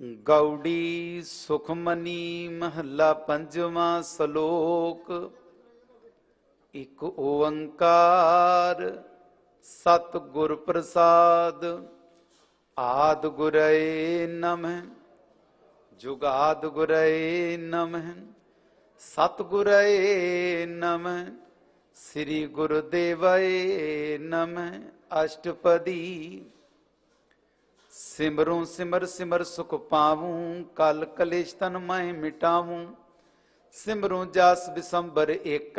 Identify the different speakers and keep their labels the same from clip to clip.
Speaker 1: गौड़ी सुखमनी महला पंजवा सलोक। एक ओंकार सतगुर प्रसाद। आद गुरये नमः जुगाद गुरये नमः सतगुरये नमः श्री गुरुदेवये नमः। अष्टपदी। सिमरूं सिमर सिमर सुख पाऊं कल कलेश तन मैं मिटाऊं। सिमरूं जास बिसंबर एक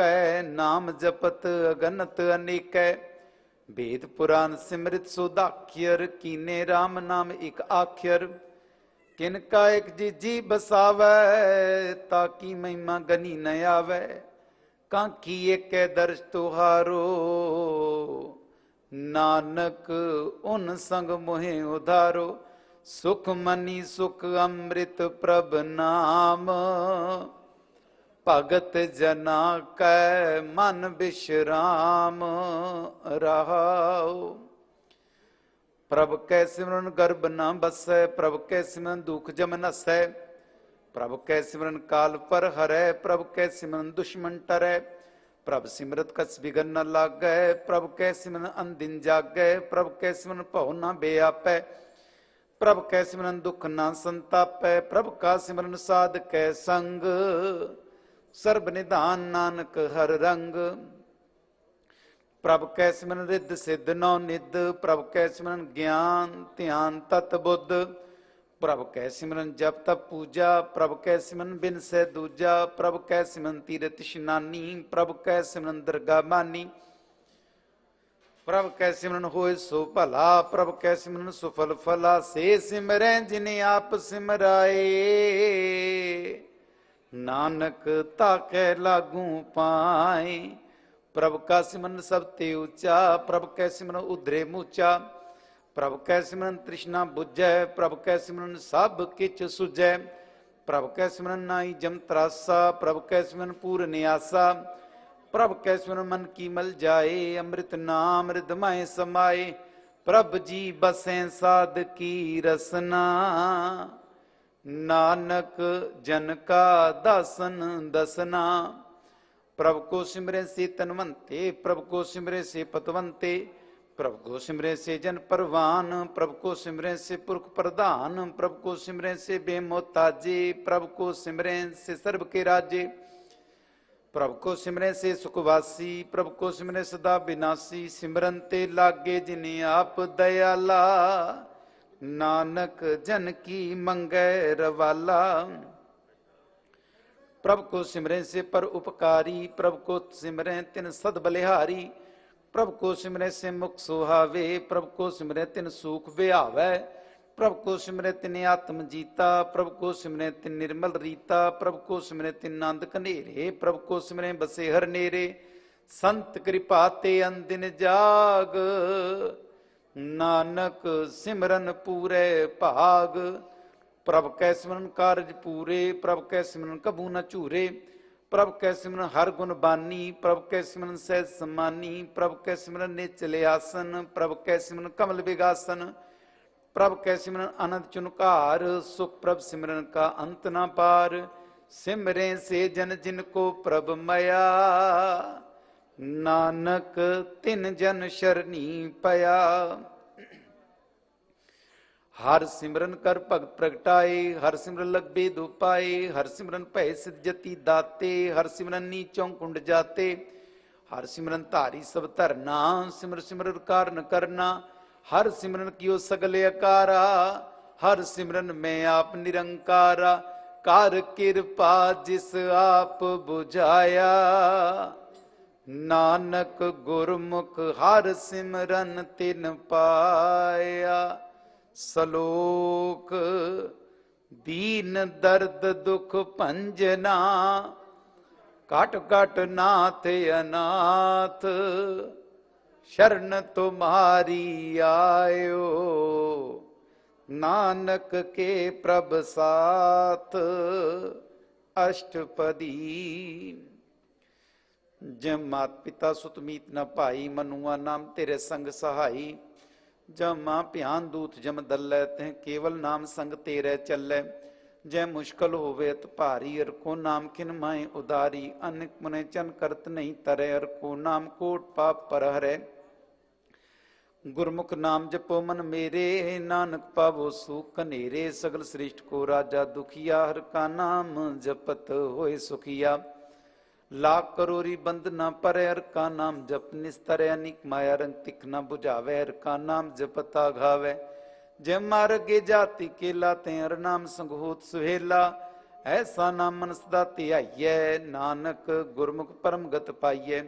Speaker 1: नाम जपत अगनत अनेक। वेद पुराण सिमृत सुदाख्यर कीने राम नाम एक आख्यर। किनका एक जी बसावै ताकि महिमा गनी न आवे। कांकी एक दर्श तुहारो नानक उन संग मोहे उधारो। सुख मनी सुख अमृत प्रभ नाम भगत जना कै मन विश्राम रहाओ। प्रभ कै सिमरन गर्भ न बसै प्रभ कै सिमरन दुख जम नसै। प्रभ कै सिमरन काल पर हरै प्रभ कै सिमरन दुश्मन टरै। प्रभ सिमरत कस बिगन न लागै प्रभ कै सिमरन अनदिन जागै। प्रभ कै सिमरन भव न बेआपै प्रभ कै सिमरन दुख न संतापै। प्रभ का सिमरन साध कै संग सर्ब निधान नानक हर रंग। प्रभ कै सिमरन रिद्ध सिद्ध नौ निध प्रभ कै सिमरन ज्ञान ध्यान तत बुद्ध। प्रभ कै सिमरन जप तप पूजा प्रभ कै सिमरन बिन सै दूजा। प्रभ कै सिमरन तीरथ इशनानी प्रभ कै सिमरन दरगाह मानी। प्रभ कै सिमरन होए सो भला प्रभ कै सिमरन सुफल फला। से सिमरै जिने आप सिमराए नानक ताकै लागू पाए। प्रभ का सिमरन सब ते ऊंचा प्रभ कै सिमरन उधरे मूचा। प्रभ कै सिमरन तृष्णा बुझै प्रभ कै सिमरन सब किच सुझै। प्रभ कै सिमरन नाई जम त्रासा प्रभ कै सिमरन पूर्ण आसा। प्रभ कै सिमरन मन की मल जाए अमृत नाम हृदय समाए। प्रभ जी बसें साध की रसना नानक जन का दासन दसना। प्रभ को सिमरे से तनवंते प्रभ को सिमरे से पतवंते। प्रभ को सिमरे से जन परवान प्रभ को सिमरे से पुरख प्रधान। प्रभ को सिमरे से बेमोताजे प्रभ को सिमरे से सर्व के राजे। प्रभ को सिमरे से सुखवासी प्रभ को सिमरे सदा विनाशी। सिमरन ते लागे जिन्हें आप दयाला नानक जन की मंगै रवाला। प्रभ को सिमरे से पर उपकारी प्रभ को सिमरे तिन सद बलिहारी। प्रभ को सिमरे से मुख सुहावे प्रभ को सिमरे तिन सुख बिहावै। प्रभ को सिमरे तिन आत्म जीता प्रभ को सिमरे तिन निर्मल रीता। प्रभ को सिमरे तिन नंद कनेरे प्रभ को सिमरे बसे हर नेरे। संत कृपा ते अनदिन जाग नानक सिमरन पूरे भाग। प्रभ कै सिमरन कारज पूरे प्रभ कै सिमरन कबू न चूरे। प्रभ कै सिमरन हर गुण बानी प्रभ कै सिमरन सहज सम्मानी। प्रभ कै सिमरन निचले आसन प्रभ कै सिमरन कमल विगासन। प्रभ कै सिमरन अनंत चुनकार सुख प्रभ सिमरन का अंत न पार। सिमरे से जन जिनको प्रभ मया नानक तिन जन शरणी पया। हर सिमरन कर भगत प्रगटाए हर सिमरन लग बेद उपाए। हर सिमरन भय सिद्ध जति दाते हर सिमरन नीचों कुंड जाते। हर सिमरन धारी सब धरना सिमर सिमर कारण करना। हर सिमरन कियो सगले अकारा हर सिमरन में आप निरंकारा। कार कृपा जिस आप बुझाया नानक गुरमुख हर सिमरन तिन पाया। सलोक दीन दर्द दुख भंजना काट काट नाथ अनाथ। शरण तुम्हारी आयो नानक के प्रभ साथ। अष्टपदी। जय मात पिता सुत मीत न भाई मनुआ नाम तेरे संग सहाई। जमा प्यान दूत जम दल्लै तें केवल नाम संग तेरे चलै जय मुश्किल होवे त भारी अर को नाम खिन माए उदारी अनिक मुने चन करत नहीं तरे अर को नाम कोट पाप पर हरै गुरमुख नाम जपो मन मेरे नानक पावो सुख कनेरे सगल श्रेष्ठ को राजा दुखिया हर का नाम जपत होए सुखिया लाख करोरी बंद न परे हर का नाम जप निस्तर अनिक माया रंग तिक न बुझावे हर का नाम जपता घावे जय मार्गे जाति केला ते हर नाम संग होत सुहेला ऐसा नाम मन सदा ध्याइयै नानक गुरमुख परम गत पाइयै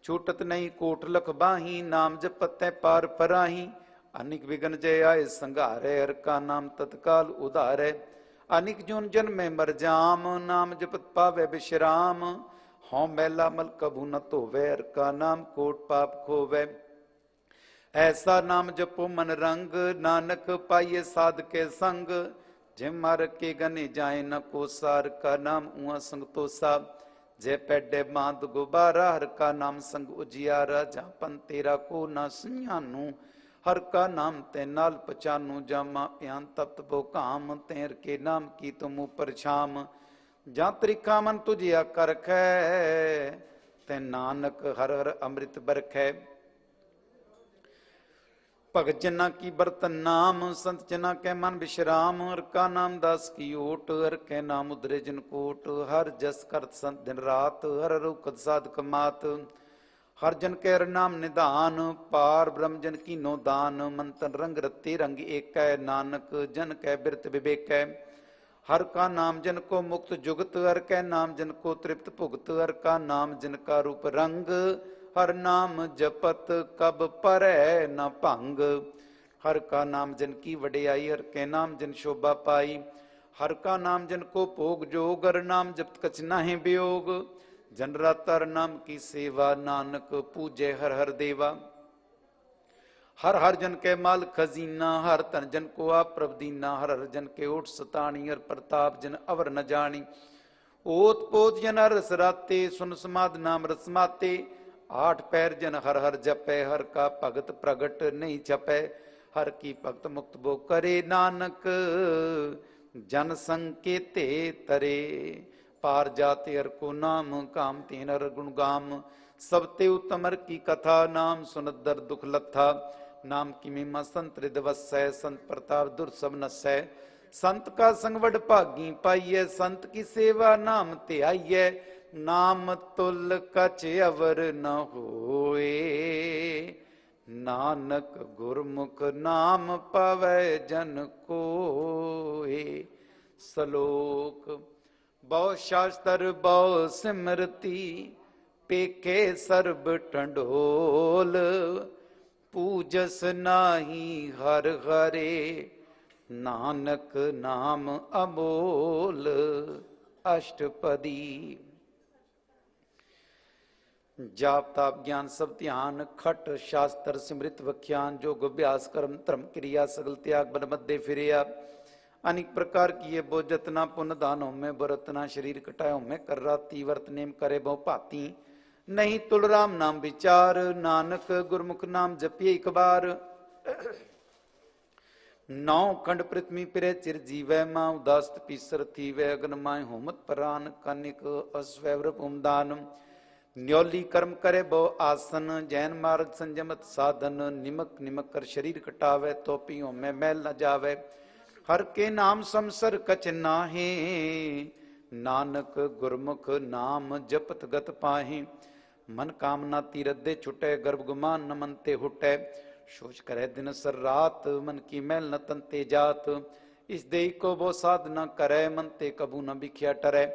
Speaker 1: छूटत नहीं कोट लख बाही नाम जपतै पार पराही अनिक विघन जय आए संघारे हर का नाम तत्काल उधारे अनिक जून जन में मर जाम नाम जपत पावे विश्राम हों मैला मल कभू न धोवे हर का नाम कोट पाप खोवे ऐसा नाम जपो मन रंग नानक पाइये साध के संग जिम मार के गने जाए न कोसार का नाम उआ संग तोसा जय पैडे बांध गुबारा हर का नाम संग उजियारा जापन तेरा को ना सुनियानू हर का नाम ते नाल पचानू जामा प्यान तप्त बो काम तेर के नाम की तुम ऊपर छाम जा त्रिखा मन तुझिया कर खे ते नानक हर हर अमृत बरखै भगत जना की बर्तन नाम संत जना के मन विश्राम हर का नाम दास की ओट हर के नाम उदरे जिन कोट हर जस करत संत दिन रात हर रुकत साधक मात हर जन के हर नाम निधान पार ब्रह्म जन की नो दान मंतन रंग रत्ते रंग एक नानक जन कै बिरत विवेक हर का नाम जन को मुक्त जुगत हर कै नाम जन को तृप्त भुगत हर का नाम जन का रूप रंग हर नाम जपत कब परै न भंग हर का नाम जन की वडियाई हर के नाम जन शोभा पाई हर का नाम जन को भोग जोग हर नाम जपत कछ नाहि वियोग जनरातर नाम की सेवा नानक पूजे हर हर देवा हर हर जन के माल खजीना हर तन जन को आप प्रभ दीना हर हर जन के ओट सताणी हर प्रताप जन अवर न जानी ओत पोत जन हर रसराते सुन समाद नाम रसमाते आठ पैर जन हर हर जपे हर का भगत प्रगट नहीं छपे हर की भक्त मुक्त बो करे नानक जन संकेते तरे पार जाते हर को नाम काम तीन हर गुण गाम सबते उत्तम हर की कथा नाम सुनत दर दुख लथा नाम की मीमा संत रिदवस्सै संत प्रताप दुर्सब नसै संत का संग वड भागी पाइये संत की सेवा नाम ते आइये नाम तुल कछ अवर न होए नानक गुरमुख नाम पावै जन कोए सलोक बहु शास्त्र बहु सिमरती पेखे सर्ब टंडोल पूजस नाही हर हरे नानक नाम अमोल अष्टपदी जाप ताप ज्ञान सब ध्यान खट शास्त्र सिमृत वख्यान जोग अभ्यास कर्म धर्म क्रिया सगल त्याग बन मध्य फिरिया अनेक प्रकार की ये बोझतना पुन दानों में बरतना शरीर कटायों में कर राती वर्त नेम करे बहु पाती नहीं तुल राम नाम विचार नानक गुरमुख नाम जपिए एक बार नौ खंड पृथ्वी पिरे चिर जीवै मां उदास्त पीसर थी वै अगन माय होमत परान कनिक अस्वैवर पुमदान न्योली कर्म करे बहु आसन जैन मार्ग संजमत साधन निमक निमक कर शरीर कटावे तोपियों में मैल न जावे हर के नाम समसर कछ नाहे नानक गुरमुख नाम जपत गत पाहे मन कामना तीरथ दे छुटे गर्भ गुमान न मनते हुटे सोच करे दिन सर रात मन की मैल न तनते जात इस देही को वो साध न करे मन ते कबू न बिख्या टरे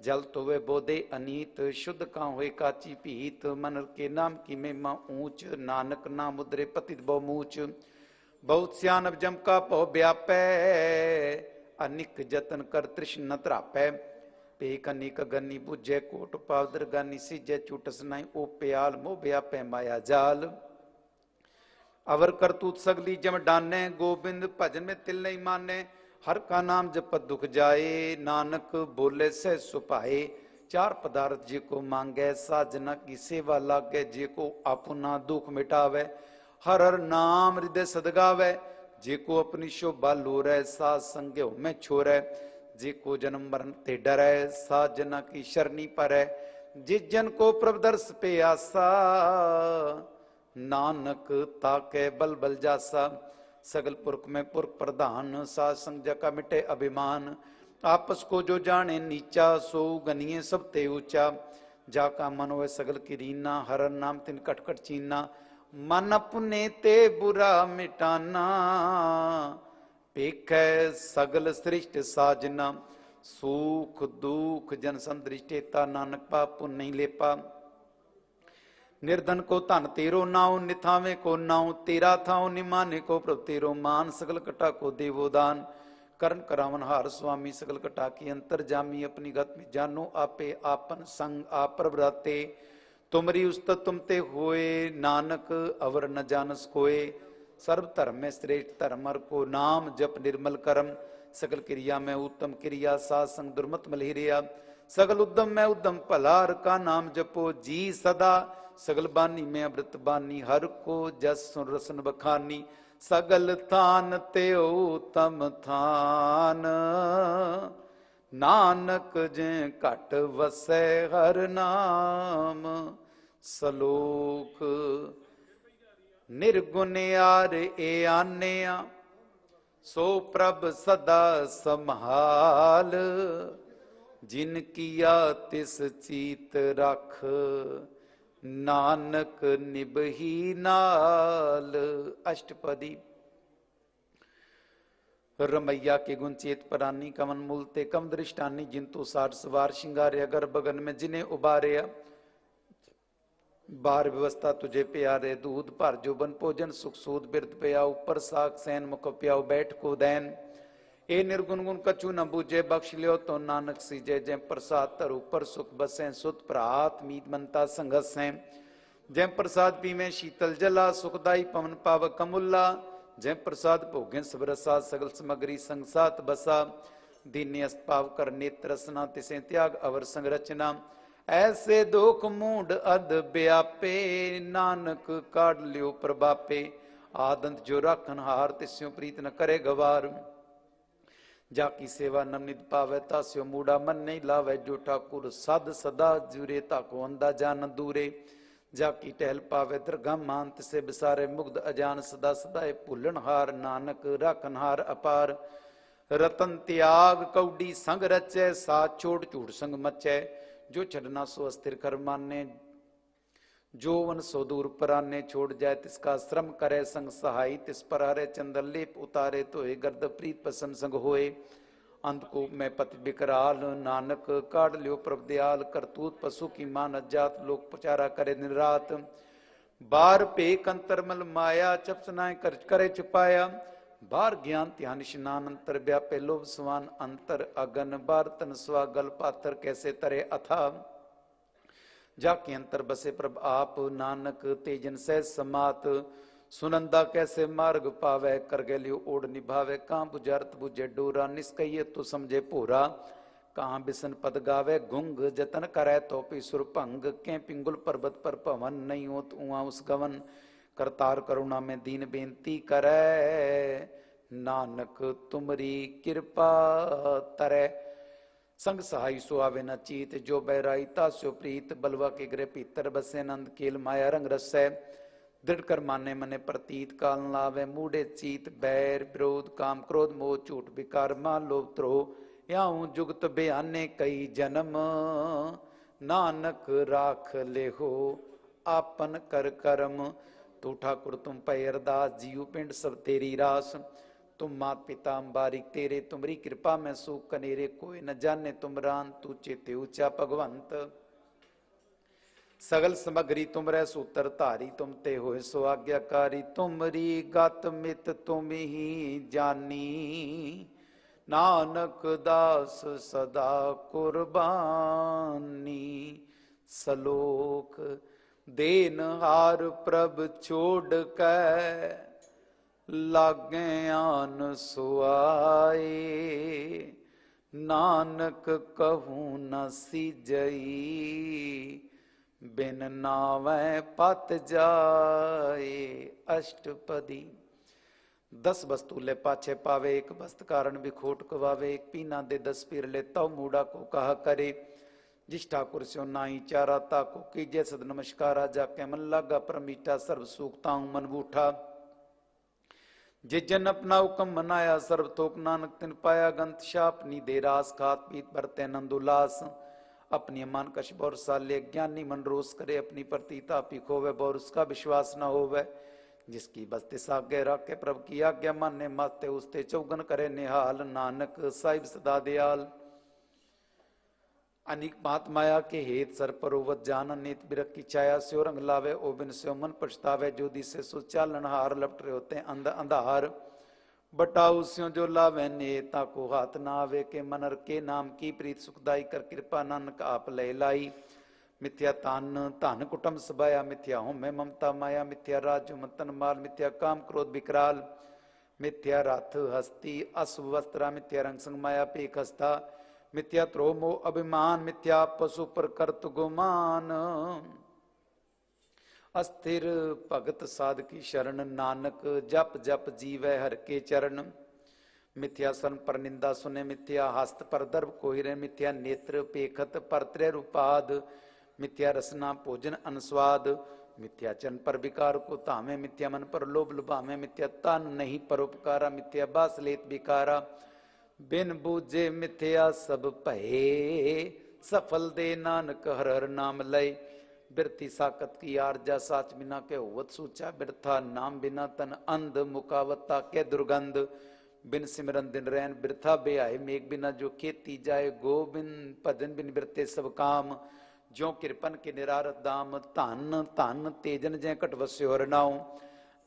Speaker 1: जल तो वे बोधे अनीत शुद्ध का हुए काची पीत मन के नाम की महिमा ऊंच नानक नाम उदरे पतित बहु मूच बहुत सियानब जम का पौ व्यापै अनिक जतन कर तृष्ण न त्रापै पेक अनिक गन्नी बुझे कोट पावदर गानी सिजै चूटस नाई ओ प्याल मोह व्यापै माया जाल अवर करतूत सगली जम डाने गोबिंद भजन में तिल नहीं माने हर का नाम जपत दुख जाए नानक बोले से सुपाए चार पदार्थ जे को मांगे साजना की सेवा लागे जे को अपना दुख मिटावे हर हर नाम हृदय सदगावै, जे को अपनी शोभा लोरै, साध संग में छोरै। जे को जन्म मरण ते डरै, साध जना की शरणी परै। जिस जन को प्रभ दर्श पे आसा, नानक ताके बल बल जासा। सगल पुरख में पुरख प्रधान, साध संग जका मिटे अभिमान। आपस को जो जाने नीचा, सो गनिए सब ते ऊंचा। जाका मन होए सगल की रीना, हर नाम तिन कटकट चीना। मन अपने ते बुरा मिटाना, पेखै सगल सृष्ट साजना। सुख दुख जन संदृष्टेता, नानक पाप पुन नहीं लेपा। निर्धन को धन तेरो नाउ, निथावे को नाउ तेरा थाउ। निमाने को प्रभ तेरो मान, सगल कटा को देवो दान। करण करावन हार स्वामी, सगल कटा की अंतर जामी। अपनी गत में जानो आपे, आपन संग आप प्रभराते। तुमरी उस्तत तुम ते होए, नानक अवर न जानस कोय। सर्व धर्म में श्रेष्ठ धर्म हर को नाम, जप निर्मल करम। सकल क्रिया में उत्तम क्रिया, साध संग दुर्मत मलहिरिया। सगल उद्यम में उद्यम भला, हर का नाम जपो जी सदा। सगल बानी में अमृत बानी, हर को जस सुन रसन बखानी। सगल थान ते उत्तम थान, नानक जे घट वसै हर नाम। सलोक निर्गुण आर ए आन्या, सो प्रभ सदा संभाल। जिन किया तिस चीत रख, नानक निबही नाल। अष्टपदी। रमैया के गुण चेत परानी, कमन मूल ते कम दृष्टानी। जिंतु साठ सवार श्रृंगार्य, अगर बगन में जिन्हें उबारे। बार व्यवस्था तुझे प्यारे, दूध भर जोबन भोजन सुख सूद। बिरद प्या ऊपर साग सैन, मुख प्याओ बैठ को दैन। ए निर्गुण गुण कछु न बूझे, बख्श लियो तो नानक सीजे। जय प्रसाद तर ऊपर सुख बसें, सुत प्रात मीत मनता संघस हैं। जय प्रसाद पीवें शीतल जला, सुखदाई पवन पावक कमुल्ला। जय प्रसाद भोगें सब रसा, सगल समग्री संग सात बसा। दीने अस्त पाव कर नेत्र रसना, तिसे त्याग अवर संग रचना। ऐसे दोख मूड अध व्यापे, नानक काढ़ लियो प्रभापे। आदंत जो राखन हार, तिस्यो प्रीत न करे गवार। जाकी सेवा नमनित पावे, तास्यो मूढ़ा मन नहीं लावे। जो ठाकुर सद सदा जुरे, ताको अंदाजा न दूरे। जाकी टहल पावे दरगाह मांत, से बिसारे मुग्ध अजान। सदा सदाए भूलन हार, नानक राखन हार अपार। रतन त्याग कौडी संग रचै, साथ छोड़ झूठ संग मचै। जो छड़ना सो अस्थिर कर माने, जो वन सो दूर पराने। छोड़ जाए तिसका श्रम करे, संग सहाय तिस पर हरे। चंदन लेप उतारे, तो गर्द प्रीत पसंद संग होए। अंधकूप में पति बिकराल, नानक काढ़ लियो प्रभ दयाल। करतूत पशु की मान जात, लोक प्रचारा करे दिन रात। बार पे कंतरमल माया, चपसनाए कर करे छुपाया। बार ज्ञान ध्यान स्नान, अंतर व्यापे लोभ स्वान। अंतर अगन बार तन स्वागल, पाथर कैसे तरे अथा। जाके अंतर बसे प्रभ आप, नानक तेजन सह समात। सुनंदा कैसे मार्ग पावे, कर गलियो ओढ़ निभावे। कहाँ बुझारत बुझे डोरा, निष्कहिए तो समझे भोरा। कहाँ बिसन पद गावे गुंग, जतन करे तो सुर भंग। कै पिंगुल पर्वत पर पवन, नहीं हो तो उहाँ उस गवन। करतार करुणा में दीन बेनती करे, नानक तुमरी कृपा तरे। संग सहाय सो आवे न चीत, जो बैराई तास्यो प्रीत। बलवा के गृह भीतर बसे, नंद केल माया रंग रसै। दृढ़ कर माने मने प्रतीत, काल लावे मूढ़े चीत। बैर विरोध काम क्रोध मोह, झूठ विकार मान लोभ द्रोह। याऊं जुगत बयाने कई जन्म, नानक राख ले हो आपन कर करम। तू ठाकुर तुम पै अरदास, जीव पिंड सब तेरी रास। तुम मात पिता बारिक तेरे, तुमरी कृपा में सुख कनेरे। कोई न जाने तुम रान, तू चेते ऊंचा भगवंत। सगल समग्री तुम रह सूत्र धारी, तुम ते होए सो आज्ञाकारी। तुमरी गत मित तुम ही जानी, नानक दास सदा कुर्बानी। सलोक देन हार प्रभ छोड़ कै, लागे आन सुआए। नानक कहूँ न सिजई, बिन नावै पत जाए अष्टपदी। 10 वस्तुले पाछे पावे, एक वस्त कारण बिखोट कवावे। एक पीना दे 10 पीर ले तव मूड़ा को कहा करे। जिस ठाकुर स्यो नाई चारा ताको कीजे सद नमस्कारा। जाके मन लागा परमीठा सर्व सूखता हूं मन बूठा। जिस जन अपना हुक्म मनाया सर्व तोक नानक तिन पाया। गंत शापनी दे रास खात पीत भरते नंद उल्लास। अपनी मान कश बौर साले ज्ञानी मन रोस करे। अपनी प्रतीता पी खोवे बौर उसका विश्वास न होवे। जिसकी बस्ते सागे राखे प्रभु की आज्ञा माने माते उसते चौगन करे निहाल। नानक साहिब सदा दयाल। अनिक मात माया के हेत सर परोवत जान। नेत बिरख की छाया स्यो रंग लावे। ओ बिन स्यो मन पछतावे। जो दिसे सो चालन हार। लपट रहे होते अंध अंधार। बटाऊ स्यो जो लावे नेता को हाथ ना आवे। के मनर के नाम की प्रीत सुखदाई। कर कृपा नानक आप ले लाई। मिथ्या तान धन कुटुम सबाया। मिथ्या हूं मैं ममता माया। मिथ्या राज मतन माल। मिथ्या काम क्रोध विकराल। मिथ्या रथ हस्ती अशुभ वस्त्रा। मिथ्या रंग संग माया पेख हस्ता। मिथ्या त्रोह मोह अभिमान। मिथ्या पशु पर कर्त गुमान। अस्थिर भगत साध की शरण। नानक जप जप जीवै हर के चरण। मिथ्या सन पर निंदा सुने। मिथ्या हस्त पर दर्भ कोहिरे। मिथ्या नेत्र पेखत पर त्रय रूपाद। मिथ्या रसना भोजन अनुस्वाद। मिथ्या चन पर विकार को तामे। मिथ्या मन पर लोभ लुभामे। मिथ्या तन नहीं परोपकारा। मिथ्या बास लेत बिकारा। बिन बूझे मिथ्या सब भये। सफल दे नानक हर हर नाम लय। बिरती साकत की आरजा साच बिना के होवत सूचा। बिरथा नाम बिना तन अंध। मुकावता के दुर्गंध। बिन सिमरन दिन रैन बिरथा बेआए। मेघ बिना जो खेती जाए। गो बिन भजन बिन बिरते सब काम। ज्यो कृपन के निरारत दाम। धन धन तेजन जय कट वस्यो हरनाऊ।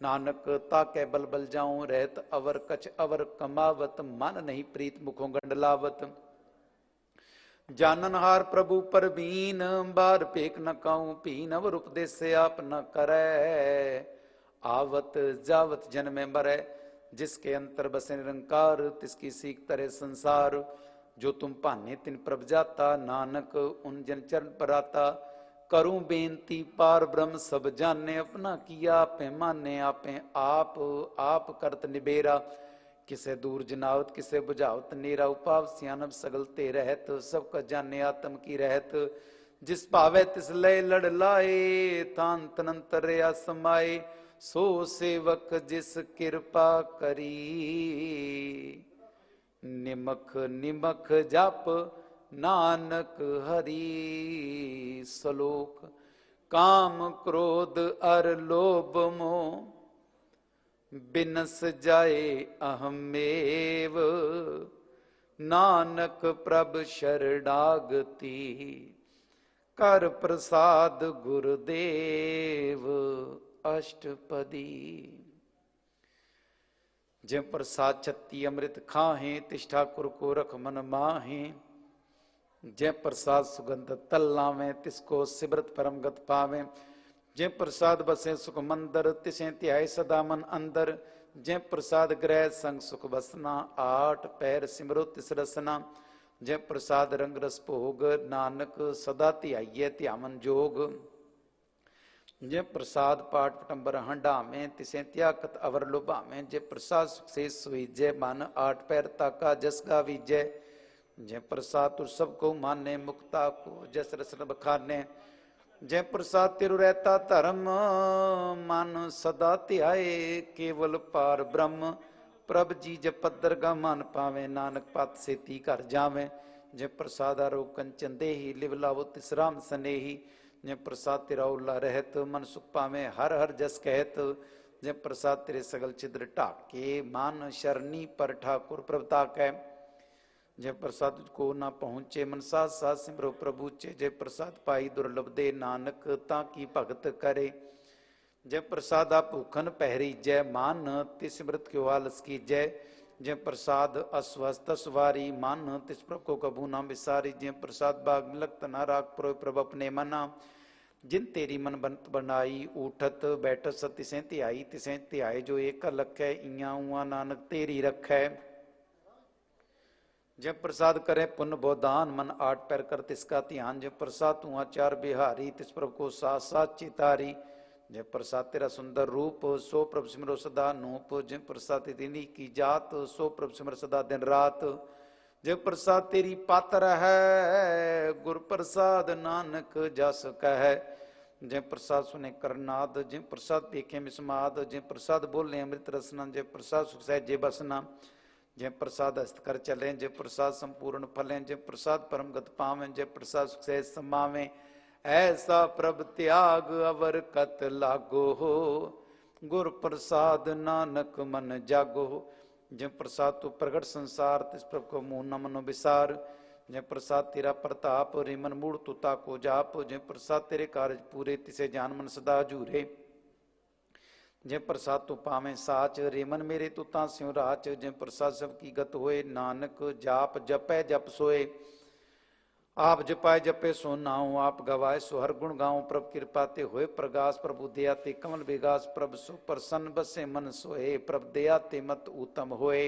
Speaker 1: नानक ताके बल बल जाऊं। रहत अवर कछ अवर कमावत। मन नहीं प्रीत मुखों गंडलावत। जानन हार प्रभु परबीन। बार पेख न काऊं पीन। अवर उपदेश से आप न करे। आवत जावत जन में मरे। जिसके अंतर बसे निरंकार। तिसकी सीख तरे संसार। जो तुम पाने तिन प्रभ जाता। नानक उन जन चरण पर आता। करूं बेनती पार ब्रह्म सब जाने। अपना किया आपे माने। आपे आप करत निबेरा। किसे दूर जनावत किसे बुझावत नेरा। उपाव सियानब सगलते रहत। सबका जाने आत्म की रहत। जिस पावे तिस लय लड़ लाए। तान तनंतर या समाये। सो सेवक जिस कृपा करी। निमख निमख जप नानक हरि। श्लोक। काम क्रोध अर लोभ मोह। बिनस जाए अहमेव। नानक प्रभ शरणागति। कर प्रसाद गुरुदेव अष्टपदी। जय प्रसाद छत्ती अमृत खाहे। तिष्ठ ठाकुर को रख मन माहे। जय प्रसाद सुगंध तल लावे। तिसको सिमरत परम गत पावे। जय प्रसाद बसे सुख मंदर। तिसे ध्याय सदा मन अंदर। जय प्रसाद ग्रह संग सुख बसना। 8 पैर सिमरो तिस रसना। जय प्रसाद रंग रस भोग। नानक सदा ध्याइये ध्यावन जोग। जय प्रसाद पाठ पटंबर हंडामे। तिसे त्यागत अवर लुभामे। जय प्रसाद सुख से सुईजय मन। 8 पैर ताका जस गावीजय। जय प्रसाद तुर सबको माने। मुक्ता को जस रसन बखाने। जय प्रसाद तिरु रहता धर्म। मन सदा ध्याए केवल पार ब्रह्म। प्रभ जी जपत दरगा मन पावे। नानक पत सेती घर जावे। जय प्रसाद आरो कंचन देही। लिव लावो तिस राम सनेही। जय प्रसाद तेरा उल्ला रहत। मन सुख पावे हर हर जस कहत। जय प्रसाद तेरे सगल छिद्र ढाके। मान शरणी पर ठाकुर प्रभता कै। जय प्रसाद को ना पहुँचे मन साथ साथ सिमरो प्रभु चे। जय प्रसाद पाई दुर्लभ दे। नानक ताकी भगत करे। जय प्रसाद आप भूखन पहरी। जय मान तिस मृत क्यों आलस की जय। जय प्रसाद अस्वस्थ सवारी। मान तिस प्रभु को कबू ना विसारी। जय प्रसाद बाग मिलक तना राग प्रो प्रभ अपने मना। जिन तेरी मन बनत बनाई। उठत बैठत सत तिसें ध्याई। तिसें ध्याए जो एक लख है। इया उआ नानक तेरी रखै। जब प्रसाद करे पुण्य बोदान, मन आठ पैर कर तिसका ध्यान। जब प्रसाद तू आचार बिहारी, तिस प्रभु को साथ साथ चितारी। जब प्रसाद तेरा सुंदर रूप, सो प्रभु सिमरो सदा नूप। जब प्रसाद तेरी की जात, सो प्रभु सिमर सदा दिन रात। जब प्रसाद तेरी पात्र है, गुर प्रसाद नानक जस कह। जब प्रसाद सुने करनाद, जब प्रसाद पेखे मिसमाद। जब प्रसाद बोले अमृत रसना, जब प्रसाद सुख सहजे बसना। जय प्रसाद हस्त कर चले, जय प्रसाद संपूर्ण फलें। जय प्रसाद परम गत पावें, जय प्रसाद सुख सहज समावें। ऐसा प्रभ त्याग अवर कत लागो हो, गुर प्रसाद नानक मन जागो। जय प्रसाद तू प्रगट संसार, तिस प्रभ को मुँह न मनो विसार। जय प्रसाद तेरा प्रताप, रे मन मूढ़ तू ताको जाप। जय प्रसाद तेरे कार्य पूरे, तिसे जान मन सदा जूरे। जय प्रसाद तू पावें साच, रे मन मेरे तू ता स्यों राच। जय प्रसाद सब की गत होए, नानक जाप जपै जप सोए। आप जपाए जपे सो नाऊं, आप गवाए सो हर गुण गाऊं। प्रभु कृपा ते होए प्रगास, प्रभु दया ते कमल विगास। प्रभु सो प्रसन्न बसे मन सोए, प्रभु दया ते मत उत्तम होए।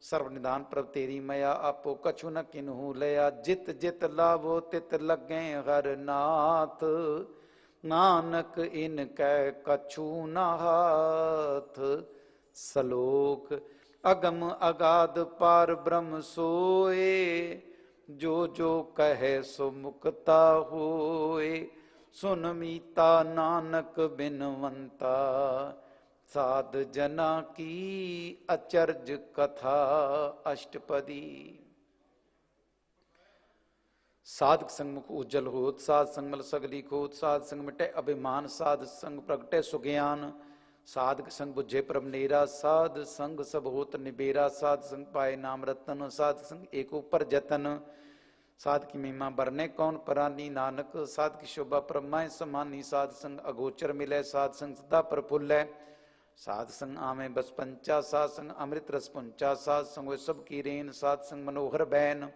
Speaker 1: सर्व निधान प्रभु तेरी मया, आपो कछु न किन्हू लया। जित जित लावो तित लगे हर नाथ, नानक इनकै कछु न हाथ। सलोक अगम अगाध पार ब्रह्म सोए, जो जो कहे सो मुक्ता होए। सुन मीता नानक बिनवंता, साध जना की अचर्ज कथा अष्टपदी। साधक संग मुख उज्जवल होत, साध संग मल सगली खोत। साध संग मिटे अभिमान, साध संग प्रगटे सुज्ञान। साधक संग बुझे प्रभ नेरा, साध संग सब होत निबेरा। साध संग पाए नाम रतन, साध संग एक ऊपर जतन। साध की महिमा बरने कौन परानी, नानक साध की शोभा परमाय समानी। साध संग अगोचर मिले, साध संग सदा प्रफुल्ल। साध संग आमे बस पंचा, साध संग अमृत रस पुंचा। साध संग वे सब की रेन, साध संग मनोहर बैन।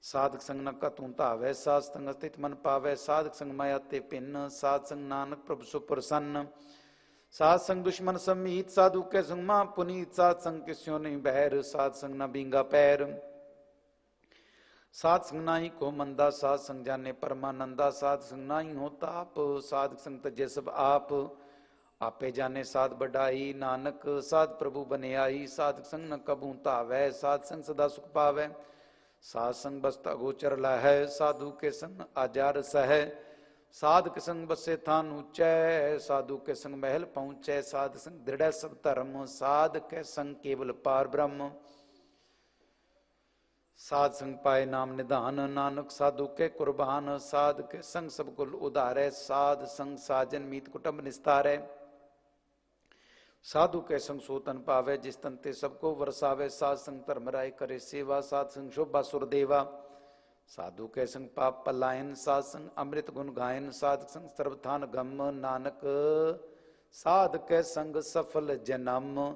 Speaker 1: साधक संग न कतू धावै, साध संग स्थित मन पावै। साधक संग माया ते भिन्न, साध संग नानक प्रभु सुप्रसन्न। साध संग दुश्मन समीत, साधु के संग मां पुनीत। साध संग किस्यो नहीं बहर, साध संग न बींगा पैर। साध संग नाही को मंदा, साध संग जाने परमानंदा। साध संग नाही हो ताप, साधक संग तजे सब आप। आपे जाने साध बढ़ाई, नानक साध प्रभु बने आई। साधक संग न कबू धावै, साध संग सदा सुख पावै। साध संग बसता गोचर लहै, साधु के संग आजार सह। साधक संग बसे थान ऊंचै, साधु के संग महल पहुंचै। साध संग दृढ़ सब धर्म, साध के संग केवल पार ब्रह्म। साध संग पाए नाम निधान, नानक साधु के कुर्बान। साध के संग सब कुल उधारै, साध संग साजन मीत कुटुंब निस्तारै। साधु के संग सोतन पावे, जिस तन ते सबको वरसावे। साध संग धर्म राय करे सेवा, साध संग शोभा सुरदेवा। साधु के संग पाप पलायन, साध संग अमृत गुण गायन। साध संग सर्वथान गम, नानक साध के संग सफल जन्म।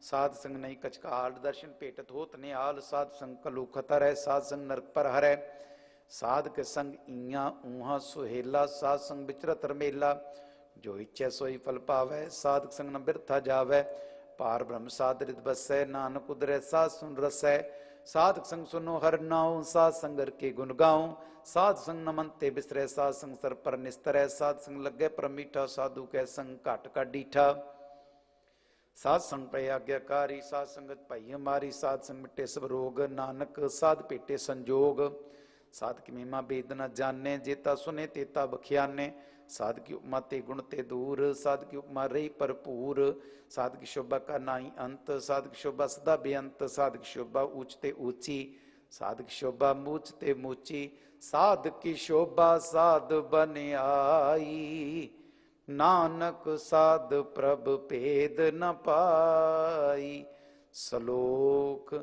Speaker 1: साध संग नहीं कचकाल, दर्शन पेटत होत निहाल। साध संग कलु खतर है, साध संग नरक पर हरै। साध के संग इया ऊहा सुहेला, साध संग विचरत रमेला। जो इच्छा सोई फल पावै, साधक संग न बिरथा जावै। पार ब्रह्म साध रित बसै, नानक उदरै साध सुन रसै। साधक संग सुनो हर नाऊं, साध संग के गुण गाऊं। साध संग न मन ते बिसरै, साध संग सर पर निस्तरै। साध संग लगे पर मीठा, साधु कै संग घाट का डीठा। साध संग पे आज्ञाकारी, साध संगत पाई हमारी। साध संग मिटे सब रोग, नानक साध पेटे संजोग। साध की महिमा वेद न जाने, जेता सुने तेता बखियाने। साध की उपमा ते गुण ते दूर, साध की उपमा रही भरपूर। साध की शोभा का नाई अंत, साध की शोभा सदा बेअंत। साध की शोभा ऊंच ते ऊंची, साध की शोभा मूच ते मूची। साध की शोभा साध बन आई, नानक साध प्रभ भेद न पाई। सलोक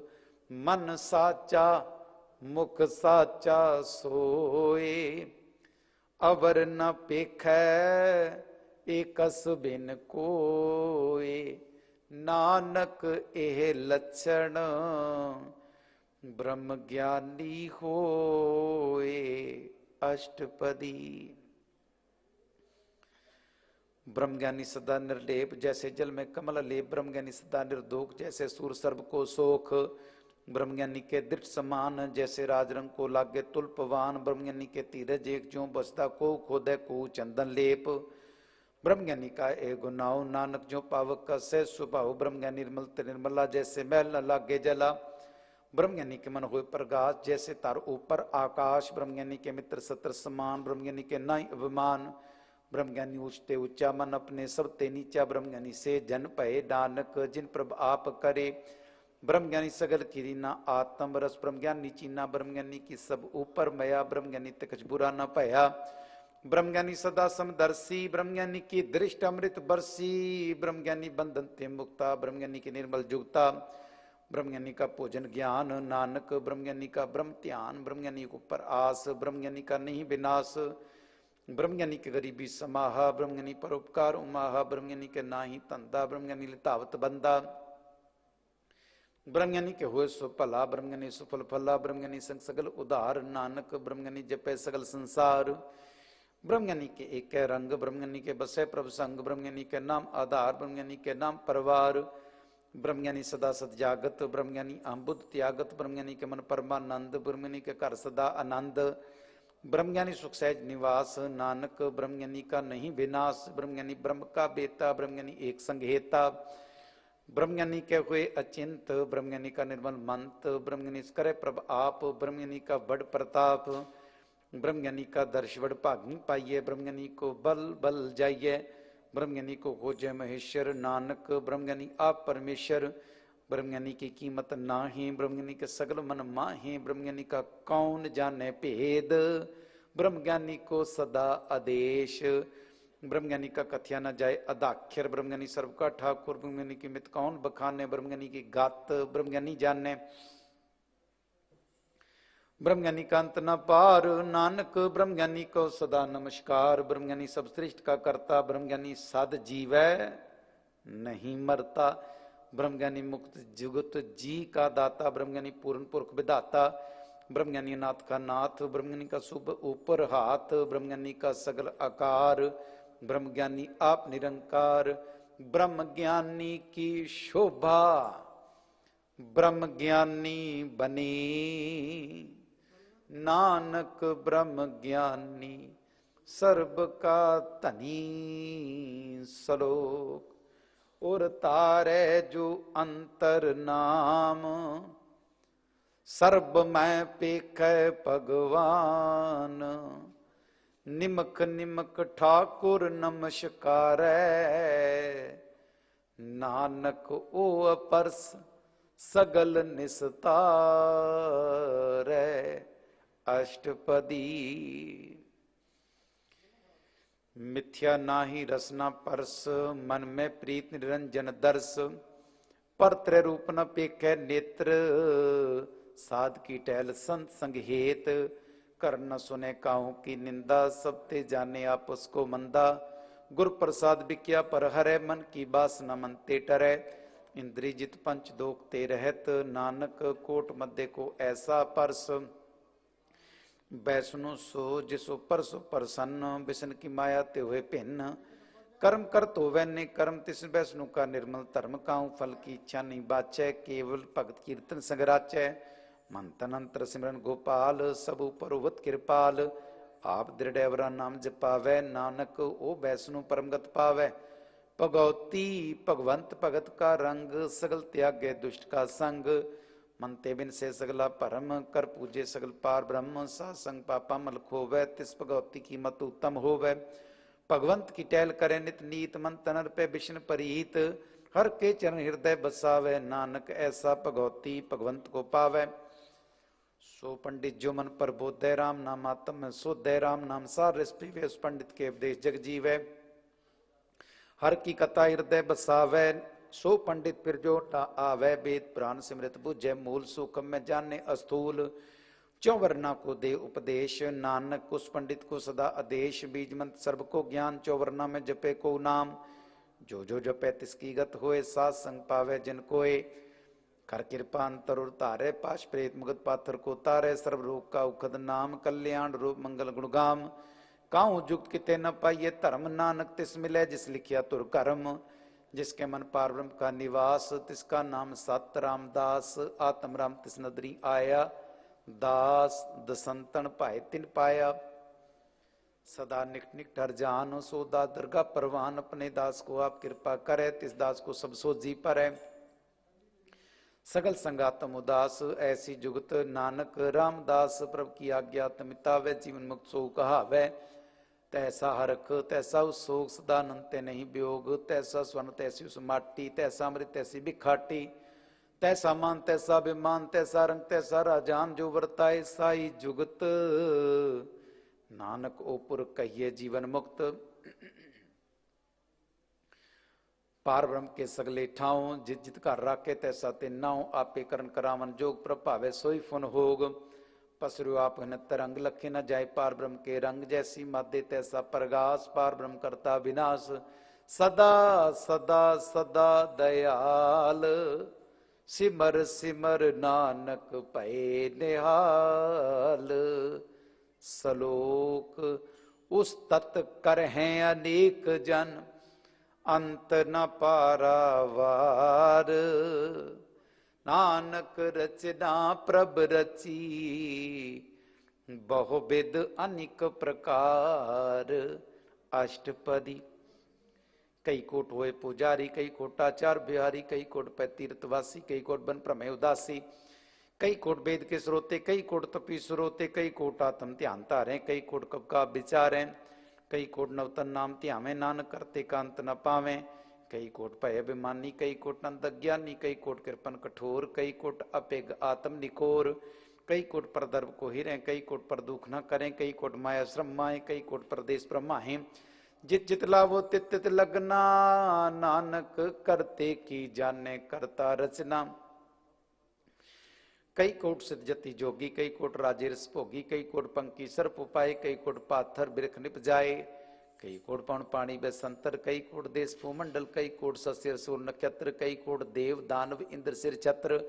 Speaker 1: मन साचा मुख साचा सोए, अवर न पेखै एकस बिन कोय। नानक एह लक्षण ब्रह्म ज्ञानी होए। अष्टपदी। ब्रह्मज्ञानी सदा निर्लेप, जैसे जल में कमल लेप। ब्रह्मज्ञानी सदा निर्दोष, जैसे सूर सर्व को सोख। ब्रह्मज्ञानी के दृढ़ समान, जैसे राजरंग को लागे तुल्पवान। ब्रह्मज्ञानी के धीरज एक ज्यों बसता, को खोदे को चंदन लेप। ब्रह्मज्ञानी का ए गुनाव, नानक जो पावक का सह स्वभाव। ब्रह्मज्ञानी निर्मल निर्मला, जैसे मैल न लागे जला। ब्रह्मज्ञानी के मन हुए प्रकाश, जैसे तार ऊपर आकाश। ब्रह्मज्ञानी के मित्र सत्र समान, ब्रह्मज्ञानी के नाई अभिमान। ब्रह्मज्ञानी ऊंचते ऊंचा, मन अपने सबते नीचा। ब्रह्मज्ञानी से जन भय नानक, जिन प्रभ आप करे। ब्रह्मज्ञानी सगल की ना आत्म रस, ब्रह्मज्ञानी चीना। ब्रह्मज्ञानी की सब ऊपर मया, ब्रह्मज्ञानी ते कुछ बुरा न भया। ब्रह्मज्ञानी सदा समदर्शी, ब्रह्मज्ञानी की दृष्ट अमृत बरसी। ब्रह्मज्ञानी बंधन ते मुक्ता, ब्रह्मज्ञानी की निर्मल जुगता। ब्रह्मज्ञानी का पूजन ज्ञान नानक, ब्रह्मज्ञानी का ब्रह्म ध्यान। ब्रह्मज्ञानी के ऊपर आस, ब्रह्मज्ञानी का नहीं विनाश। ब्रह्मज्ञानी के गरीबी समाहा, ब्रह्मज्ञानी परोपकार उमाहा। ब्रह्मज्ञानी के नाही धंधा, ब्रह्मज्ञानी लितावत बंदा। ब्रह्मज्ञानी के हुए सो भला, ब्रह्मज्ञानी सुफल फला। ब्रह्मज्ञानी संग सगल उदार नानक, ब्रह्मज्ञानी जपे सगल संसार। ब्रह्मज्ञानी के एक रंग, ब्रह्मज्ञानी के बसे प्रभु संग। ब्रह्मज्ञानी के नाम आधार, ब्रह्मज्ञानी के नाम परिवार। ब्रह्मज्ञानी सदा सत जागत, ब्रह्मज्ञानी अम्बुद त्यागत। ब्रह्मज्ञानी के मन परमानंद, ब्रह्मज्ञानी के घर सदा आनंद। ब्रह्मज्ञानी सुख सहज निवास नानक, ब्रह्मज्ञानी का नहीं विनाश। ब्रह्मज्ञानी ब्रह्म का बेता, ब्रह्मज्ञानी एक संघेता। ब्रह्मज्ञानी के हुए अचिंत, ब्रह्मज्ञानी का निर्मल मंत। ब्रह्मज्ञानी करे प्रभ आप, ब्रह्मज्ञानी का बड़ प्रताप। ब्रह्मज्ञानी का दर्श बड़ भागी पाइये, ब्रह्मज्ञानी को बल बल जाइए। ब्रह्मज्ञानी को खोजे महेश्वर नानक, ब्रह्मज्ञानी आप परमेश्वर। ब्रह्मज्ञानी की कीमत नाही, ब्रह्मज्ञानी के सगल मन माहे। ब्रह्मज्ञानी का कौन जाने भेद, ब्रह्मज्ञानी को सदा आदेश। ब्रह्मज्ञानी का कथ्या न जाए अदाक्षर, ब्रह्मज्ञानी सर्व का ठाकुर। ब्रह्मज्ञानी की मित कौन बखाने, ब्रह्मज्ञानी की गात ब्रह्मज्ञानी जाने। ब्रह्मज्ञानी का अंत न पार नानक, ब्रह्मज्ञानी को सदा नमस्कार। ब्रह्मज्ञानी सब सृष्टि का करता, ब्रह्मज्ञानी साध जीवै नहीं मरता। ब्रह्मज्ञानी मुक्त जुगत जी का दाता, ब्रह्मज्ञानी पूर्ण पुरख विधाता। ब्रह्मज्ञानी नाथ का नाथ, ब्रह्मज्ञानी का शुभ ऊपर हाथ। ब्रह्मज्ञानी का सगल आकार, ब्रह्मज्ञानी आप निरंकार। ब्रह्मज्ञानी की शोभा, ब्रह्मज्ञानी बनी नानक। ब्रह्मज्ञानी सर्ब का धनी सलोक। और तारे जो अंतर नाम, सर्ब मैं पेख भगवान। निमक निमक ठाकुर नमस्कार, नानक ओ अपरस सगल निस्तार। अष्टपदी मिथ्या नाही रसना परस, मन में प्रीत निरंजन दर्श। परत्र रूप न पेखे नेत्र, साध की टहल संत संग हेत। कर न सुने काहू की निंदा, सब ते जाने आपस को मंदा। गुर प्रसाद बिकिया पर हरे, मन की बासना मन ते टरे। इंद्री जित पंच दोख ते रहत, नानक कोट मध्य को ऐसा परस। बैसनो सो जिसो परसो प्रसन्न, बिसन की माया ते हुए भिन्न। कर्म कर तो वैने कर्म तिस बैसनु का निर्मल धर्म। काहू फल की इच्छा नहीं बाचै, केवल भगत कीर्तन संगराचै। मन तन अंतर सिमरन गोपाल, सब ऊपर उवत कृपाल। आप दृढ़ नाम जपावै, नानक ओ बैसनु परमगत पावै। भगवती भगवंत भगत का रंग, सगल त्यागे दुष्ट का संग। मनते बिन से सगला परम, कर पूजे सगल पार ब्रह्म। सासंग पापा मल खोवै, तिस भगवती की मत उत्तम होवै। भगवंत की टहल करे नित नीत, मन तनर पे विष्ण परीत। हर के चरण हृदय बसावै, नानक ऐसा भगवती भगवंत को पावै। सो पंडित जो मन पर बोधै, राम नाम आत्म सोधै। राम नाम सार रस पीवै, उस पंडित के उपदेश जग जीवै। हर की कथा हृदय बसावै, सो पंडित फिर जो आवे। वेद पुराण सिमृत बुझे, मूल सूखम में जाने अस्थूल। चौवर्णा को दे उपदेश, नानक उस पंडित को सदा आदेश। बीज मंत्र सर्व को ज्ञान, चौवर्णा में जपे को नाम। जो जो जपे तिसकी गत होए, सात संग पावे जिन कोय। कर कृपा अंतर और तारे, पाश प्रेत मुगत पाथर को तारे। सर्व रोग का उखद नाम, कल्याण रूप मंगल गुणगाम। काहू जुक्त किते न पाइये धर्म, नानक तिस मिले जिस लिखिया तुर कर्म। जिसके मन पार ब्रह्म का निवास, तिसका नाम सत रामदास। आत्म राम तिस नदरी आया, दास दसंतन भाए तिन पाया। सदा निकट निकट हर जान, सोदा दरगाह परवान। अपने दास को आप कृपा करे, तिस दास को सब सो जी पर है। सगल संगातम उदास, ऐसी जुगत नानक रामदास। प्रभु की आज्ञा तमितावे, जीवन मुक्त सो कहावे। तैसा हरख तैसा उसोग, सदानंद ते नहीं वियोग। तैसा स्वर्ण तैसी उस माटी, तैसा अमृत तैसी बिखाटी। तैसा मान तैसा अभिमान, तैसा रंग तैसा राजान। जो वर्ताए साई जुगत, नानक ओपुर कहिए जीवन मुक्त। पार ब्रह्म के सगले ठाव, जित जित का राखे तैसा ते नाव। आपे करण करावन जोग, प्रभावे सोई फुन होग। पसरु आप न तरंग, लखे न जाए पार ब्रह्म के रंग। जैसी मादे तैसा प्रगास, पार ब्रह्म करता विनाश। सदा सदा सदा दयाल, सिमर सिमर नानक भये निहाल। सलोक उस तत् कर हैं अनेक जन, अंत न पारावार। नानक रचना प्रभ रची, बहुविध अनेक प्रकार। अष्टपदी। कई कोट होए पुजारी, कई कोटाचार बिहारी। कई कोट पै तीर्थवासी, कई कोट बन प्रमेय उदासी। कई कोट वेद के स्रोते, कई कोट तपी स्रोते। कई कोट आत्म ध्यान तारे, कई कोट कब का विचारे। कई कोट नवतन नाम ध्यावे, नानक करते कांत न पावे। कई कोट भय अभिमानी, कई कोट नंद अज्ञानी। कई कोट कृपन कठोर, कई कोट अपेग आत्म निकोर। कई कोट पर दर्भ को हिरे, कई कोट पर दुख न करें। कई कोट माया श्रम माए, कई कोट प्रदेश ब्रह्माहे। जित जित लावो तित तित लगना, नानक करते की जाने करता रचना। कई कोट सिद्ध जति जोगी, कई कोट राजे रस भोगी। कई कोट पंकी सर्प उपाय, कई कोट पाथर बिरख निप जाए। कई कोट पवन पानी बेसंतर, कई कोट देश भूमंडल। कई कोट सस्यर सूर नक्षत्र, कई कोट देव दानव इंद्र सिर छत्र।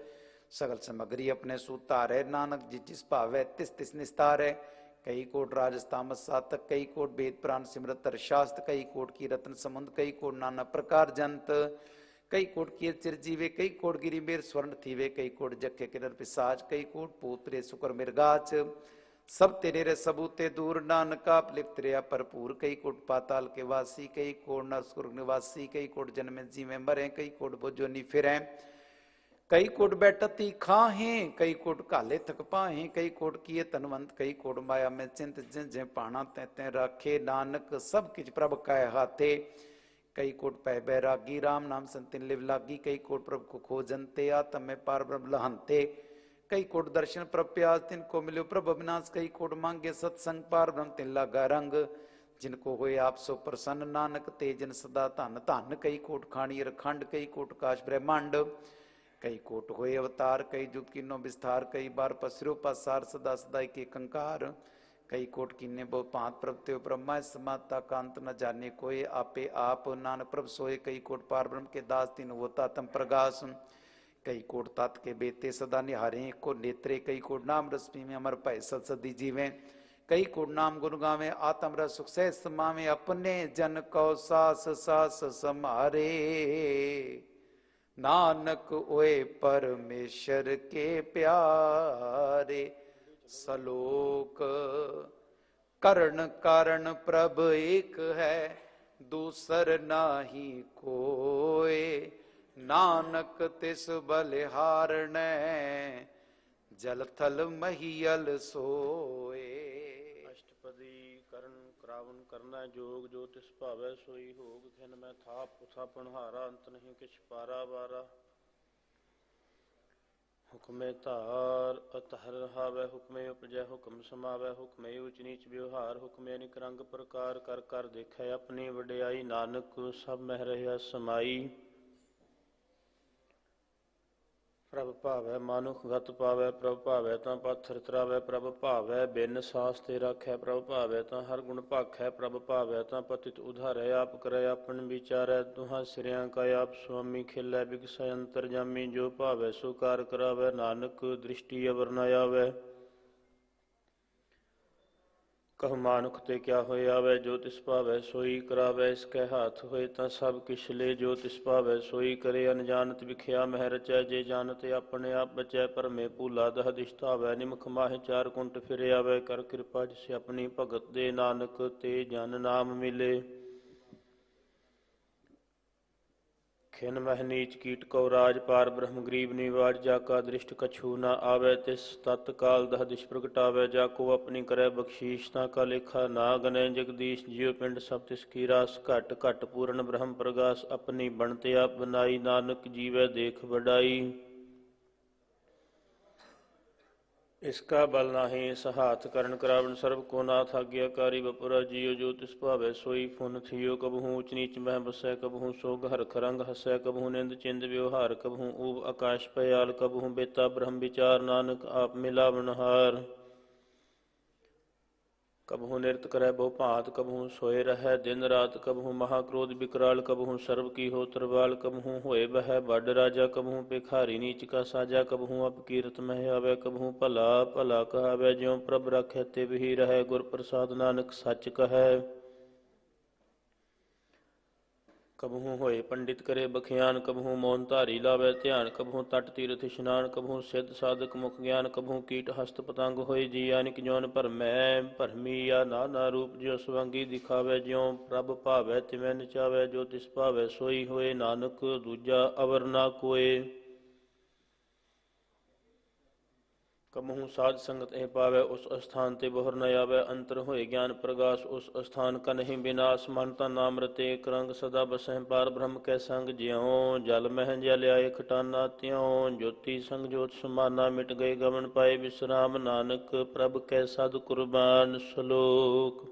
Speaker 1: सगल सामग्री अपने सूतारे, नानक जिस जिस भावे तिस तिस निस्तारे। कई कोट राजस्तामस सातक, कई कोट वेद प्राण सिमरत शास्त्र। कई कोट की रत्न समुद्र, कई कोट नाना प्रकार जंत। कई कोट किए चिरजीवे, कई कोट गिरी मेर स्वर्ण थीवे। कई कोट जखे किरर पिसाच, कई कोट पूतरे सुकर मिर्गाच। सब तेरे रे सबूते दूर, नानका लिप्त रे भरपूर। कई कोट पाताल के वासी, कई कोट नरसुर निवासी। कई कोट जन्मे जीवे मरे, कई कोट बोजोनी फिरे। कई कोट बैठती खाहे, कई कोट काले थक पाहे। कई कोट किए तनवंत, कई कोट माया में चिंत। जिन जिन पाना तैं राखे, नानक सब किछ प्रभ कै हाथे। कई कोट पै बैरागी, राम नाम संतिन लिव लागी। कई कोट प्रभु को खोजनते, आत्म में पार ब्रह्म लहंते। कई कोट दर्शन प्रभ प्यास, तिनको मिलो प्रभ अविनाश। कई कोट मांगे सत्संग, पार ब्रह्म तिन लागा रंग। जिनको होए आप सो प्रसन्न, नानक ते जन सदा धन धन। कई कोट खाणी रखंड, कई कोट काश ब्रह्मांड। कई कोट होए अवतार, कई जुग कीनो विस्तार। कई बार पसरो पसार, सदा सदा के कंकार। कई कोट कीने बहु पांत प्रभ त्यो ब्रह्मा, समाता कांत न जाने कोई। आपे आप नानक प्रभ सोए, कई कोट पार ब्रह्म के दास तीन होता तम प्रगास। कई कोट तात के बेते सदा निहारे को नेत्रे। कई कोट नाम रश्मि में अमर भय सत सदी जीवे। कई कोट नाम गुण गावे, आत्म रस सुख सह समावे। अपने जन को सास सास समारे, नानक ओए परमेश्वर के प्यारे। सलोक करण कारण प्रभ एक है, दूसर नाही कोय। नानक तिस बलिहारनै, जल थल महियल सोए।
Speaker 2: अष्टपदी करण करावन करना जोग, जो तिस भावै सोई होग। खिन मैं थाप थापन हारा, अंत नहीं किछ पारा वारा। हुक्मे धार अतहर हावै, हुक्मे उपजै हुक्म समावै। हुक्मे ऊच नीच व्यवहार, हुक्मे अनिक रंग प्रकार। कर कर देखै अपनी वडियाई, नानक सब मह रहिया समाई। प्रभ भावै मानुख गत पावै, प्रभ भावै तां पाथर तरावै। प्रभ भावै बिन सास ते राखै, प्रभ भावै तां हर गुण भाखै। प्रभ भावै तां पतित उधारै, आप करै आपन विचारै। तुहां सिरियां का आप स्वामी, खिलै बिगसै अंतरजामी। जो भावै सो कार करावै, नानक दृष्टि अवर न आवै। ਕਹ ਮਾਨੁਖ ਤੇ ਕਿਆ ਹੋਏ ਆਵੇ, ਜੋ ਤਿਸ ਭਾਵੈ ਸੋਈ ਕਰਾਵੇ। ਇਸ ਕੈ ਹਾਥ ਹੋਏ ਤਾਂ ਸਭ ਕਿਛ ਲੈ, ਜੋ ਤਿਸ ਭਾਵੈ ਸੋਈ ਕਰੇ। ਅਨਜਾਨਤ ਵਿਖਿਆ ਮਹਿ ਰਚੈ, ਜੇ ਜਾਣਤ ਆਪਣੇ ਆਪ ਬਚੈ। ਭਰਮੇ ਭੂਲਾ ਦਹ ਦਿਸ਼ ਧਾਵੈ, ਨਿਮਖ ਮਾਹਿ ਚਾਰ ਕੁੰਟ ਫਿਰ ਆਵੇ। ਕਰ ਕਿਰਪਾ ਜਿਸ ਆਪਣੀ ਭਗਤ ਦੇ, ਨਾਨਕ ਤੇ ਜਨ ਨਾਮ ਮਿਲੇ। ਖਿਨ ਮਹਿ ਨੀਚ ਕੀਟ ਕਉ ਰਾਜ, ਪਾਰ ਬ੍ਰਹਮ ਗਰੀਬ ਨਿਵਾਜ। ਜਾ ਕਾ ਦ੍ਰਿਸ਼ਟ ਕਛੂ ਨਾ ਆਵੈ, ਤਿਸ ਤਤ ਕਾਲ ਦਹ ਦਿਸ਼ ਪ੍ਰਗਟਾਵੈ। ਜਾ ਕੋ ਆਪਣੀ ਕਰੈ ਬਖਸ਼ੀਸ਼, ਤਾਂ ਕਾ ਲੇਖਾ ਨਾ ਗਨੈ। ਜਗਦੀਸ਼ ਜਿਉ ਪਿੰਡ ਸਭ ਤਿਸ ਕੀ ਰਾਸ, ਘਟ ਘਟ ਪੂਰਨ ਬ੍ਰਹਮ ਪ੍ਰਗਾਸ। ਆਪਣੀ ਬਣਤੇ ਆਪ ਬਨਾਈ, ਨਾਨਕ ਜੀਵੈ ਦੇਖ ਵਡਾਈ। ਇਸਕਾ ਬਲ ਨਾਹੀਂ ਸਹਾਥ, ਕਰਨ ਕਰਾਵਨ ਸਰਬ ਕੋ ਨਾਥ। ਆਗਿਆਕਾਰੀ ਬਪੁਰਾ ਜੀਉ, ਜੋ ਤਿਸ ਭਾਵੈ ਸੋਈ। ਫੁਨ ਥਿਓ ਕਬਹੂ ਊਚ ਨੀਚ ਮਹਿ ਬਸੈ, ਕਬਹੂ ਸੋਗ ਹਰਖ ਰੰਗ ਹਸੈ। ਕਬਹੂ ਨਿੰਦ ਚਿੰਦ ਵਿਵਹਾਰ, ਕਬਹੂ ਊਬ ਆਕਾਸ਼ ਪਯਾਲ। ਕਬਹੂ ਬੇਤਾ ਬ੍ਰਹਮ ਵਿਚਾਰ, ਨਾਨਕ ਆਪ ਮਿਲਾਵਨਹਾਰ। ਕਬਹੂ ਨਿਰਤ ਕਰੈ ਬਹੁ ਭਾਂਤ, ਕਬਹੂ ਸੋਏ ਰਹੈ ਦਿਨ ਰਾਤ। ਕਬਹੂ ਮਹਾ ਕ੍ਰੋਧ ਬਿਕਰਾਲ, ਕਬਹੂ ਸਰਬ ਕੀ ਹੋ ਤਰਵਾਲ। ਕਬਹੂ ਹੋਏ ਬਹਿ ਵੱਡ ਰਾਜਾ, ਕਬਹੂ ਭਿਖਾਰੀ ਨੀਚ ਕਾ ਸਾਜਾ। ਕਬਹੂ ਅਪਕੀਰਤ ਮਹਿ ਆਵੈ, ਕਬਹੂ ਭਲਾ ਭਲਾ ਕਹਾਵੈ। ਜਿਉ ਪ੍ਰਭ ਰਾਖੈ ਤਿਵ ਹੀ ਰਹੈ, ਗੁਰ ਪ੍ਰਸਾਦ ਨਾਨਕ ਸੱਚ ਕਹੈ। ਕਬਹੂ ਹੋਏ ਪੰਡਿਤ ਕਰੇ ਬਖਿਆਨ, ਕਬਹੂ ਮੌਨ ਧਾਰੀ ਲਾਵੈ ਧਿਆਨ। ਕਬਹੂ ਤਟ ਤੀਰਥ ਇਸ਼ਨਾਨ, ਕਬਹੂ ਸਿੱਧ ਸਾਧਕ ਮੁਖ ਗਿਆਨ। ਕਬਹੂ ਕੀਟ ਹਸਤ ਪਤੰਗ ਹੋਏ ਜੀ, ਅਨਿਕ ਜੋਨ ਭਰਮੈ ਭਰਮੀ। ਆ ਨਾਨਾ ਰੂਪ ਜਿਉ ਸਵੰਗੀ ਦਿਖਾਵੈ, ਜਿਉ ਪ੍ਰਭ ਭਾਵੈ ਤਿਵੈ ਨਚਾਵੈ। ਜੋ ਤਿਸ ਭਾਵੈ ਸੋਈ ਹੋਏ, ਨਾਨਕ ਦੂਜਾ ਅਵਰ ਨਾ ਕੋਇ। ਕਬਹੂ ਸਾਧ ਸੰਗਤ ਇਹ ਪਾਵੈ, ਉਸ ਅਸਥਾਨ ਤੇ ਬਹੁਰ ਨ ਆਵੈ। ਅੰਤਰ ਹੋਏ ਗਿਆਨ ਪ੍ਰਗਾਸ, ਉਸ ਅਸਥਾਨ ਕਾ ਨਹੀਂ ਬਿਨਾਸ਼। ਮਨ ਤਨ ਨਾਮ ਰਤੇ ਏਕ ਰੰਗ, ਸਦਾ ਬਸਹਿ ਪਾਰ ਬ੍ਰਹਮ ਕੈ ਸੰਗ। ਜਿਉ ਜਲ ਮਹਿ ਜਲ ਆਏ ਖਟਾਨਾ, ਤਿਉ ਜੋਤੀ ਸੰਗ ਜੋਤ ਸਮਾਨਾ। ਮਿਟ ਗਏ ਗਮਨ ਪਾਏ ਵਿਸਰਾਮ, ਨਾਨਕ ਪ੍ਰਭ ਕੈ ਸਦ ਕੁਰਬਾਨ। ਸ਼ਲੋਕ।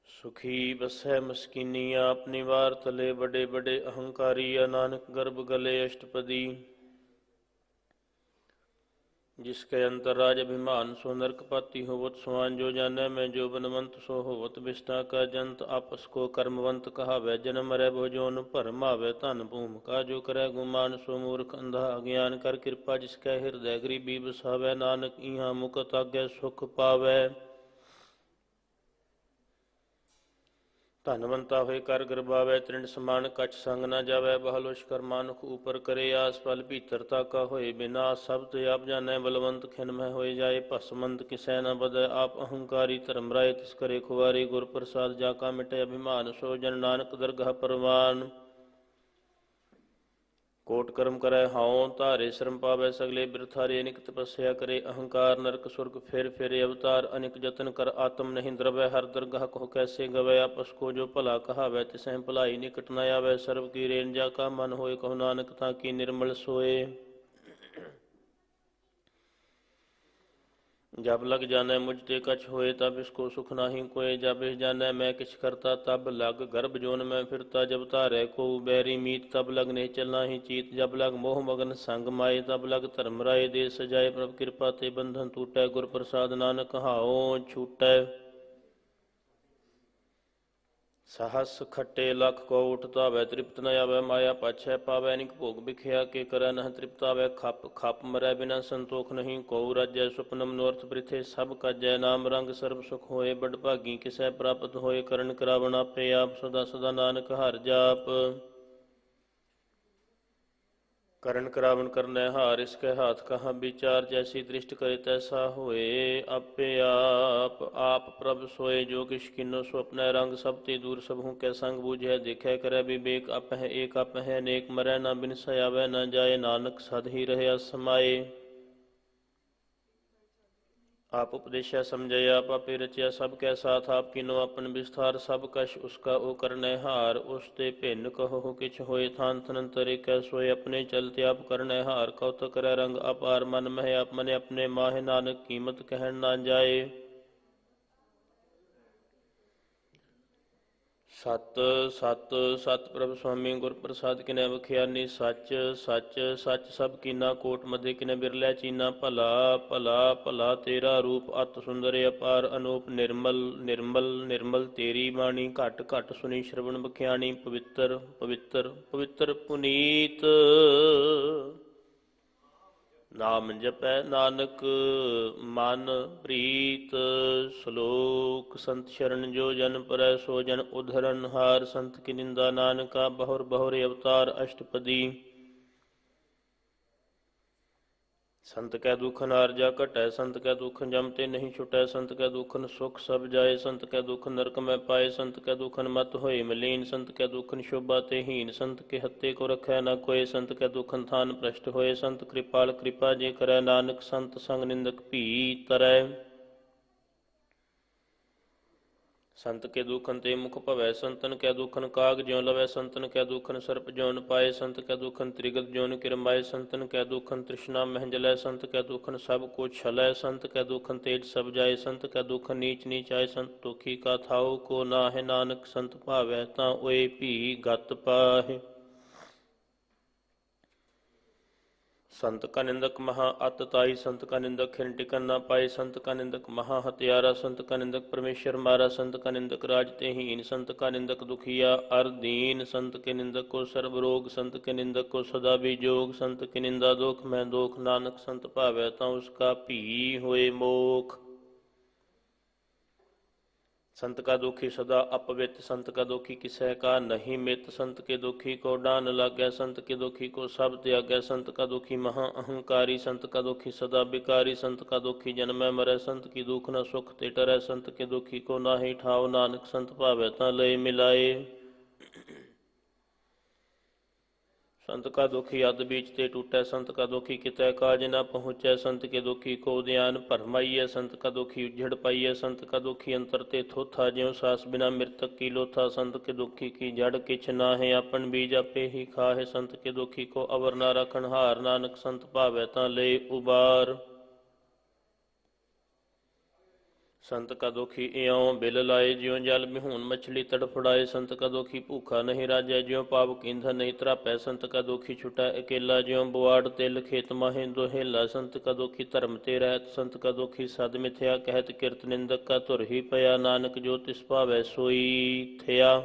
Speaker 2: ਸੁਖੀ ਬਸੈ ਮਸਕੀਨੀ, ਆਪ ਨਿਵਾਰ ਤਲੇ ਬੜੇ ਬੜੇ ਅਹੰਕਾਰੀ। ਨਾਨਕ ਗਰਭ ਗਲੇ ਅਸ਼ਟਪਦੀ, जिसके अंतर राज अभिमान। सो नरक पाती होवत सुहान, जो जानै मैं जो बनवंत। सो होवत विष्टा का जंत, आपस को कर्मवंत कहावै। जन्म मरै बहु जोन भरम आवै, धन भूम का जो करै गुमान। सो मूर्ख अंधा अज्ञान, कर कृपा जिसकै हृदय गरीबी बसावै। नानक इहाँ मुकत आगे सुख पावै। ਧਨਵੰਤਾ ਹੋਏ ਕਰ ਗਰਬਾਵੈ, ਤ੍ਰਿੰਡ ਸਮਾਨ ਕਛ ਸੰਗ ਨਾ ਜਾਵੈ। ਬਹੁ ਲੁਸ਼ਕਰ ਮਾਨੁਖ ਉਪਰ ਕਰੇ ਆਸ, ਫਲ ਭੀਤਰ ਤਾਕਾ ਹੋਏ ਬਿਨਾਸ਼। ਸਭ ਤੇ ਆਪ ਜਾਣੈ ਬਲਵੰਤ, ਖਿਨ ਮਹਿ ਹੋਏ ਜਾਏ ਭਸਮੰਤ। ਕਿਸੈ ਨ ਬਦੈ ਆਪ ਅਹੰਕਾਰੀ, ਧਰਮ ਰਾਏ ਤਿਸ ਕਰੇ ਖੁਆਰੀ। ਗੁਰ ਪ੍ਰਸਾਦ ਜਾ ਕਾ ਮਿਟੇ ਅਭਿਮਾਨ, ਸੋ ਜਨ ਨਾਨਕ ਦਰਗਹ ਪਰਵਾਨ। ਕੋਟ ਕਰਮ ਕਰੈ ਹਾਉ, ਧਾਰੇ ਸ਼ਰਮ ਪਾਵੈ ਸਗਲੇ ਬਿਰਥਾਰੇ। ਅਨਿਕ ਤਪੱਸਿਆ ਕਰੇ ਅਹੰਕਾਰ, ਨਰਕ ਸੁਰਗ ਫਿਰ ਫਿਰ ਅਵਤਾਰ। ਅਨਿਕ ਜਤਨ ਕਰ ਆਤਮ ਨਹੀਂ ਦਰਵੈ, ਹਰ ਦਰਗਹ ਕੋ ਕੈਸੇ ਗਵੈ। ਆਪਸ ਕੋ ਜੋ ਭਲਾ ਕਹਾਵੈ, ਤਿਸਹਿ ਭਲਾਈ ਨਿਕਟ ਨ ਆਵੈ। ਸਰਬ ਕੀ ਰੇਨ ਜਾ ਕਾ ਮਨ ਹੋਏ, ਕਹੋ ਨਾਨਕ ਤਾਂ ਕੀ ਨਿਰਮਲ ਸੋਏ। जब लग जानै मुझ ते कछ होए, तब इसको सुख नाही कोय। जब इस जानै मैं किछ करता, तब लग गर्भ जोन में फिरता। जब तारै को बैरी मीत, तब लग निश्चल नाही चीत। जब लग मोह मगन संग माए, तब लग धर्म राय दे सजाए। प्रभ कृपा ते बंधन टूटै, गुर प्रसाद नानक हाओ छूटै। सहस खट्टे लख को उठतावै, तृप्त न आवै। माया पाछै पावै, निक भोग बिख्या के करੈ नह तृप्त आवै। खप खप मरै बिना संतोख नहीं, को राजै सुपन मनोरथ बृथे सब काजै। नाम रंग सर्ब सुख होए, बड़ भागी किसै प्राप्त होए। करण करावण आपे आप, सदा सदा नानक हर जाप। करण करावन करनै हार, इसके हाथ कहाँ विचार। जैसी दृष्ट करे तैसा होए, आपे आप आप प्रभ सोए। जो किछ किन्नो सो अपने रंग, सब ते दूर सबहु कै संग। बूझै देखै करै विवेक, आपह एक आपह अनेक। मरै न बिनसै आवै न जाए, नानक सद ही रहे समाए। आप उपदेशा समझै आप आपे रचिया, सब कै साथ आप कीनो अपन विस्तार। सब कश उसका ओ करनै हार, उस ते भिन्न कहो किछ होए। थान थनंतर कै सोए, अपने चलते आप करनै हार। कौतक करै रंग अपार, मन मह आप मने अपने माहे। नानक कीमत कहन ना जाए। सत सत सत प्रभ स्वामी गुर प्रसाद किनै बखियानी। सच सच सच सब कीना, कोट मधे किनै बिरलै चीना। भला भला भला तेरा रूप, अत सुंदर अपार अनूप। निर्मल निर्मल निर्मल तेरी बाणी, घट घट सुनी श्रवण बखियानी। पवित्र पवित्र पवित्र पुनीत, ਨਾਮ ਜਪੈ ਨਾਨਕ ਮਨ ਪ੍ਰੀਤ। ਸ਼ਲੋਕ ਸੰਤ ਸ਼ਰਨ ਜੋ ਜਨ ਪਰੈ ਸੋ ਜਨ ਉਧਰਨ ਹਾਰ। ਸੰਤ ਕੀ ਨਿੰਦਾ ਨਾਨਕਾ ਬਹੁਰ ਬਹੁਰ ਅਵਤਾਰ। ਅਸ਼ਟਪਦੀ। ਸੰਤ ਕੈ ਦੁਖ ਨਾਰਜਾ ਘਟੈ ਸੰਤ ਕੈ ਦੁਖ ਜਮ ਤੇ ਨਹੀਂ ਛੁਟੈ। ਸੰਤ ਕੈ ਦੁਖਨ ਸੁਖ ਸਭ ਜਾਏ ਸੰਤ ਕੈ ਦੁਖ ਨਰਕ ਮੈਂ ਪਾਏ। ਸੰਤ ਕੈ ਦੁਖਨ ਮਤ ਹੋਏ ਮਲੀਨ ਸੰਤ ਕੈ ਦੁਖਨ ਸ਼ੋਭਾ ਤੇ ਹੀਨ। ਸੰਤ ਕੇ ਹੱਤੇ ਕੋ ਰਖੈ ਨਾ ਕੋਏ ਸੰਤ ਕੈ ਦੁਖਨ ਥਾਨ ਭ੍ਰਸ਼ਟ ਹੋਏ। ਸੰਤ ਕਿਰਪਾਲ ਕਿਰਪਾ ਜੇ ਕਰੈ ਨਾਨਕ ਸੰਤ ਸੰਗ ਨਿੰਦਕ ਭੀ ਤਰੈ। ਸੰਤ ਕੇ ਦੁਖਨ ਤੇ ਮੁਖ ਭਵੈ ਸੰਤਨ ਕੈ ਦੁਖਨ ਕਾਗ ਜਿਉ ਲਵੈ। ਸੰਤਨ ਕੈ ਦੁਖਨ ਸਰਪ ਜੋਨ ਪਾਏ। ਸੰਤ ਕੈ ਦੁਖਨ ਤ੍ਰਿਗਤ ਜੋਨ ਕਿਰਮਾਏ। ਸੰਤਨ ਕੈ ਦੁਖਨ ਤ੍ਰਿਸ਼ਨਾ ਮਹਿ ਜਲੈ। ਸੰਤ ਕੈ ਦੁਖਨ ਸਭ ਕੋ ਛਲੈ। ਸੰਤ ਕੈ ਦੁਖਨ ਤੇਜ ਸਭ ਜਾਏ। ਸੰਤ ਕੈ ਦੁਖਨ ਨੀਚ ਨੀਚ ਆਏ। ਸੰਤ ਦੁਖੀ ਕਾ ਥਾਉ ਕੋ ਨਾਹਿ ਨਾਨਕ ਸੰਤ ਭਾਵੈ ਤਾਂ ਓਏ ਭੀ ਗਤ ਪਾਹਿ। ਸੰਤ ਕਾ ਨਿੰਦਕ ਮਹਾ ਅਤ ਤਾਈ। ਸੰਤ ਕਾ ਨਿੰਦਕ ਖਿਨ ਟਿਕਨ ਨਾ ਪਾਏ। ਸੰਤ ਕਾ ਨਿੰਦਕ ਮਹਾ ਹਤਿਆਰਾ। ਸੰਤ ਕਾ ਨਿੰਦਕ ਪਰਮੇਸ਼ਰ ਮਾਰਾ। ਸੰਤ ਕਾ ਨਿੰਦਕ ਰਾਜ ਤੇ ਹੀਨ। ਸੰਤ ਕਾ ਨਿੰਦਕ ਦੁਖੀਆ ਅਰ ਦੀਨ। ਸੰਤ ਕੇ ਨਿੰਦਕ ਕੋ ਸਰਬ ਰੋਗ। ਸੰਤ ਕੇ ਨਿੰਦਕ ਕੋ ਸਦਾ ਵਿਜੋਗ। ਸੰਤ ਕੀ ਨਿੰਦਾ ਦੋਖ ਮੈਂ ਦੋਖ ਨਾਨਕ ਸੰਤ ਭਾਵੈ ਤਾਂ ਉਸਕਾ ਭੀ ਹੋਏ ਮੋਖ। संत का दुखी सदा अपवित। संत का दुखी किसै का नहीं मित। संत के दुखी को डान लागै। संत के दुखी को सब त्यागै। संत का दुखी महा अहंकारी। संत का दुखी सदा बिकारी। संत का दुखी जन्मै मरै। संत की दुख न सुख ते टरै। संत के दुखी को नाहि ठाव नानक संत भावै तां लय मिलाए। संत का दुखी अध बीच ते टूटै। संत का दुखी कितै काज न पहुँचै। संत के दुखी को उद्यान भरमाइए। संत का दुखी उज्झड़ पाइए। संत का दुखी अंतर ते थोथा ज्यों सास बिना मृतक की लोथा। संत के दुखी की जड़ किछ नाहे अपन बीज आपे ही खाहे। संत के दुखी को अवर ना रखन हार नानक संत भावै तां ले उबार। संत का दुखी इयों बिल लाए ज्यों जल बिहून मछली तड़फड़ाए। संत का दुखी भूखा नहीं राजै ज्यों पावक ईंधन नहीं तरापै। संत का दुखी छुटै अकेला ज्यों बुआड़ तिल खेत माहे दोहेला। संत का दुखी धर्म ते रहत। संत का दुखी सद मिथ्या कहत किरत निंदक का धुर ही पया। नानक जो तिस भावै सोई थिया।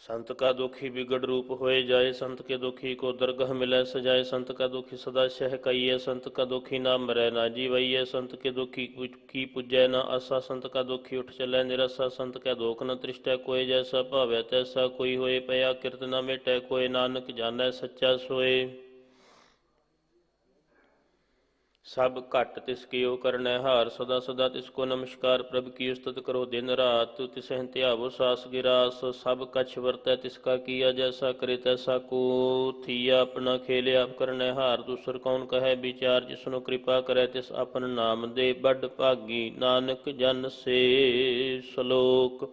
Speaker 2: संत का दुखी बिगड़ रूप होए जाए। संत के दुखी को दरगह मिलै सजाए। संत का दुखी सदा शह कहिए। संत का दुखी ना मरै ना जीवैये। संत के दुखी की पुजै ना आसा। संत का दुखी उठ चलै निरसा। संत कै दोख न त्रिष्टै कोय। जैसा भावै तैसा कोई होए पया। किरत न मेटै कोय नानक जानै सच्चा सोए। सब घट तिसकियो करनै हार। सदा सदा तिसको नमस्कार। प्रभ की उस्तत करो दिन रात। तिसਹਿ ਧਿਆਵੋ सास गिरास। सब कछ वरतै तिसका किया। जैसा करे तैसा को थिया। अपना खेल आप करनै हार। दूसर कौन कहै विचार। जिसनो कृपा करै तिस अपन नाम दे। बड़ भागी नानक जन से सलोक।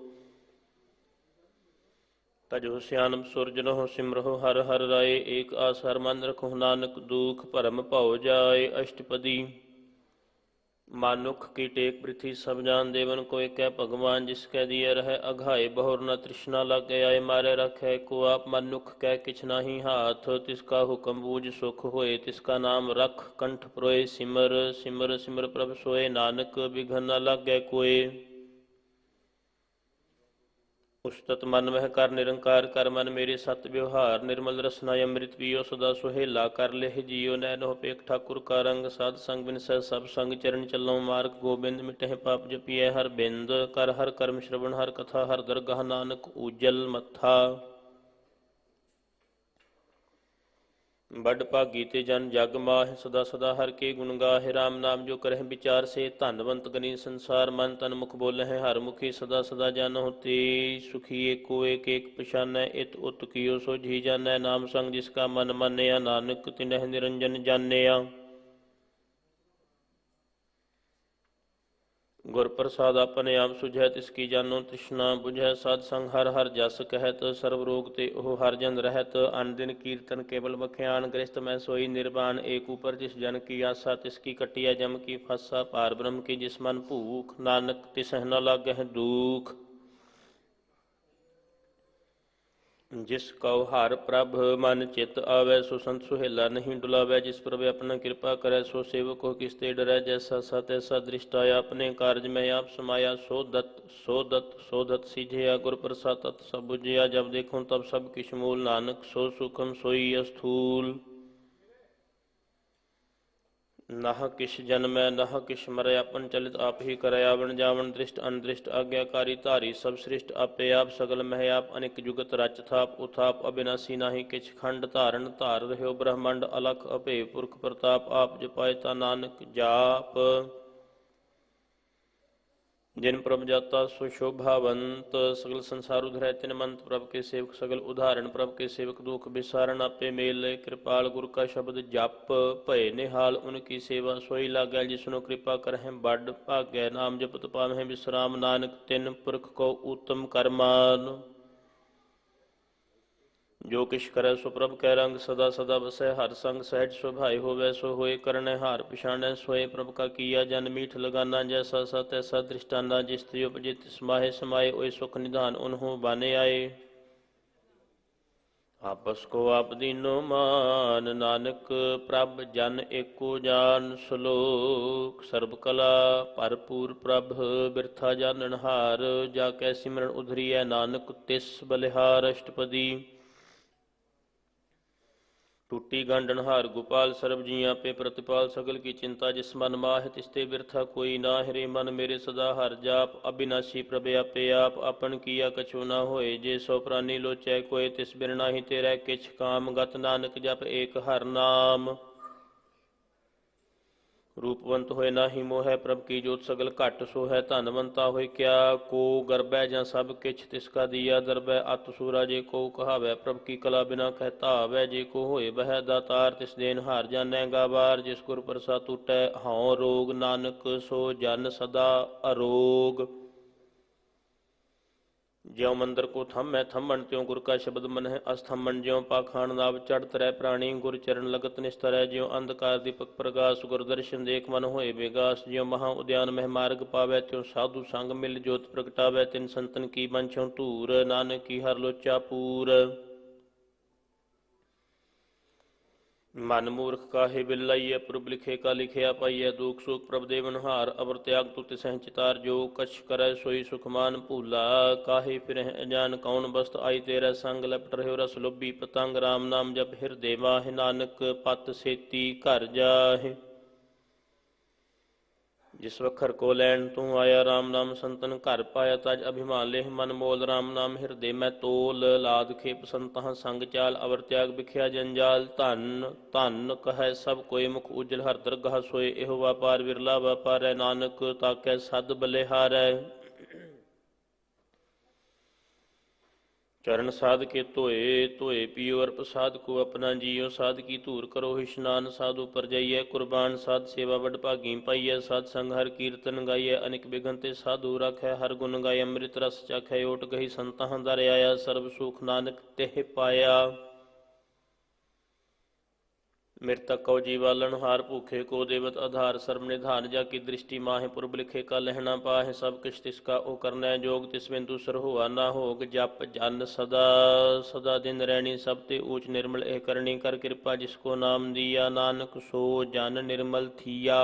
Speaker 2: तजो सियानम सुरजनों सिमरहो हर हर राय। एक आस हर मन रखो नानक दुख भरम भव जाए। अष्टपदी। मानुख की टेक पृथ्वी सब जान। देवन को एक भगवान जिसकै दिए रहे अघाए। बहुर न तृष्णा लग आए मारे रखै को आप। मनुख कै किछ नाही हाथ। तिसका हुक्म बूझ सुख होए। तिसका नाम रख कंठ प्रोए। सिमर सिमर सिमर प्रभ सोए। नानक बिघन न लागै कोय। उस्तत मन वह कर निरंकार। कर मन मेरे सत व्यवहार। निर्मल रसना अमृत पियो सदा सुहेला। कर लेह जियो नैनो पेख ठाकुर का रंग। साध संग बिन सह सब संग चरण चलो मार्ग। गोबिंद मिटह पाप जपिए हर बिंद। कर हर कर्म श्रवण हर कथा। हर दरगाह नानक उजल मथा। बड़ भागी ते जन जग माह। सदा सदा हर के गुण गाहे। राम नाम जो करह विचार से। धनवंत गनी संसार। मन तन मुख बोले हैं हर मुखी। सदा सदा जानो ते सुखी। एको एक एक पछानै। इत उत कियो सोझी जानै। नाम संग जिसका मन मानया। नानक तिनह निरंजन जानिया। गुर प्रसाद अपने आप सुझै। तिसकी जानो तृष्णा बुझै। साध संग हर हर जस कहत। सर्व रोग ते ओह हर जन रहत। अन दिन कीर्तन केवल बख्यान। गृहस्थ मैं सोई निर्वाण। एक ऊपर जिस जन की आशा। तिसकी कटिया जम की फासा। पार ब्रह्म की जिस मन भूख। नानक तिसह न लागह दुख। जिस कौ हर प्रभ मन चित आवै। सो संत सुहेला नहीं डुलावै। जिस प्रभ अपना कृपा करै। सो सेवक को किसते डरै। जैसा सा तैसा दृष्ट आया। अपने कारज में आप समाया। सो दत्त सीझिया। गुर प्रसाद तत् सब बुझिया। जब देखूं तब सब किछ मूल। नानक सो सूक्ष्म सोई स्थूल। ਨਾਹ ਕਿਛ ਜਨਮੈ ਨਾਹ ਕਿਛ ਮਰੈ ਆਪਨ ਚਲਿਤ ਆਪ ਹੀ ਕਰੈ ਆਵਣ ਜਾਵਣ ਦ੍ਰਿਸ਼ਟ ਅਨਦ੍ਰਿਸ਼ਟ ਆਗਿਆਕਾਰੀ ਧਾਰੀ ਸਭ ਸ੍ਰਿਸ਼ਟ ਆਪੇ ਆਪ ਸਗਲ ਮਹਿ ਆਪ ਅਨੇਕ ਜੁਗਤ ਰਚ ਥਾਪ ਉਥਾਪ ਅਬਿਨਾਸੀ ਨਾਹੀ ਕਿਛ ਖੰਡ ਧਾਰਨ ਧਾਰ ਰਹਿਓ ਬ੍ਰਹਮੰਡ ਅਲਖ ਅਭੇ ਪੁਰਖ ਪ੍ਰਤਾਪ ਆਪ ਜਪਾਇ ਤਾ ਨਾਨਕ ਜਾਪ। जिन प्रभ जाता सो शोभावंत सगल संसार उधरै तिन मंत प्रभ के सेवक सगल उदाहरण प्रभ के सेवक दुख विसारण आपे मेल कृपाल गुरु का शब्द जप भय निहाल उनकी सेवा सोई लागै जिसनो कृपा करहै बड़ भागै नाम जपत पावै विश्राम नानक तिन पुरख को उत्तम करमान। जो किश करे सो प्रभ कै रंग सदा सदा बसै हर संग सहज सुभाए होवै सो होए करने हार पिछाणै सोए प्रभ का किया जन मीठ लगाना जैसा सा तैसा दृष्टाना जिस त्रियो उपजित समाहे समाये ओए सुख निधान उन्हों बाने आए। आपस को आप दीनो मान नानक प्रभ जन एको जान श्लोक सर्ब कला भरपूर प्रभ बिरथा जानन हार जाकै सिमरन उधरिय नानक तिस बलिहार अष्टपदी। टूटी गांडन हार गोपाल सरब जियां पे प्रतिपाल सगल की चिंता जिस मन माह तिस्ते बिरथा कोई ना हरे मन मेरे सदा हर जाप अविनाशी प्रभ आपे आप अपन किया कछु ना होए जे सो प्राणी लोचै कोय तिस बिन नाहि तेरै किछ काम गत नानक जप एक हर नाम। रूपवंत होए नाहि मोह प्रभ की जोत सगल घट सो है धनवंता होए क्या को गर्बै जां सब किछ तिसका दिया दरबै अत सूरा जे को कहावै प्रभ की कला बिना कहता आवै जे को होए वह दातार तिस देन हार जानै गावार जिस गुर प्रसाद टूटै हाँव रोग नानक सो जन सदा अरोग। ज्यों मंदिर को थमै थमन त्यों गुर का शब्द मन है अस्थमन ज्यों पाखान नाव चढ़ तरह प्राणी गुर चरण लगत निस्तर ज्यों अंधकार दीपक प्रकाश गुर दर्शन देख मन होए बेगास ज्यों महा उद्यान मह मार्ग पावै त्यों साधु संग मिल ज्योत प्रगटावै तिन संतन की बंछों धूर नानक की हर लोचा पूर। मन मूर्ख काहे बिलाइए प्रभ लिखे का लिखिया पाइए दुख सुख प्रभ देवन हार अवर त्याग तुत सहचितार जो कछ करे सोई सुखमान भूला काहे फिर अजान कौन बस्त आई तेरा संग लपट रहो रस लुभी पतंग राम नाम जप हृदय माहि नानक पत सेती घर जाहि। जिस वखर को लैन तू आया राम नाम संतन घर पाया तज अभिमान लेह मन मोल राम नाम हृदय में तोल लाद खेप संतह संग चाल अवर त्याग बिख्या जंजाल धन धन कह सब कोई मुख उजल हर दरगाह सोए एहो व्यापार विरला व्यापार है नानक ताकै सद बलिहारै। चरण साध के धोए धोए पियो और प्रसाद को अपना जियो साध की धूर करो स्नान साधु पर जाइए कुर्बान साध सेवा बड़ भागी पाइय साध संग हर कीर्तन गाइए अनेक बिघंते साधु रखै हर गुण गाय अमृत रस चखै ओट गही संतां दर आया सर्व सुख नानक तेह पाया। मृतक को जीवालन हार भूखे को देवत आधार सर्व निधान जाकी दृष्टि माहे पुरब लिखे का लहना पाहे सब किश तिसका ओ करना जोग तिस बिन दूसर हुआ ना होग जप जन सदा सदा दिन रहनी सब ते ऊच निर्मल ए करनी कर कृपा जिसको नाम दिया नानक सो जन निर्मल थिया।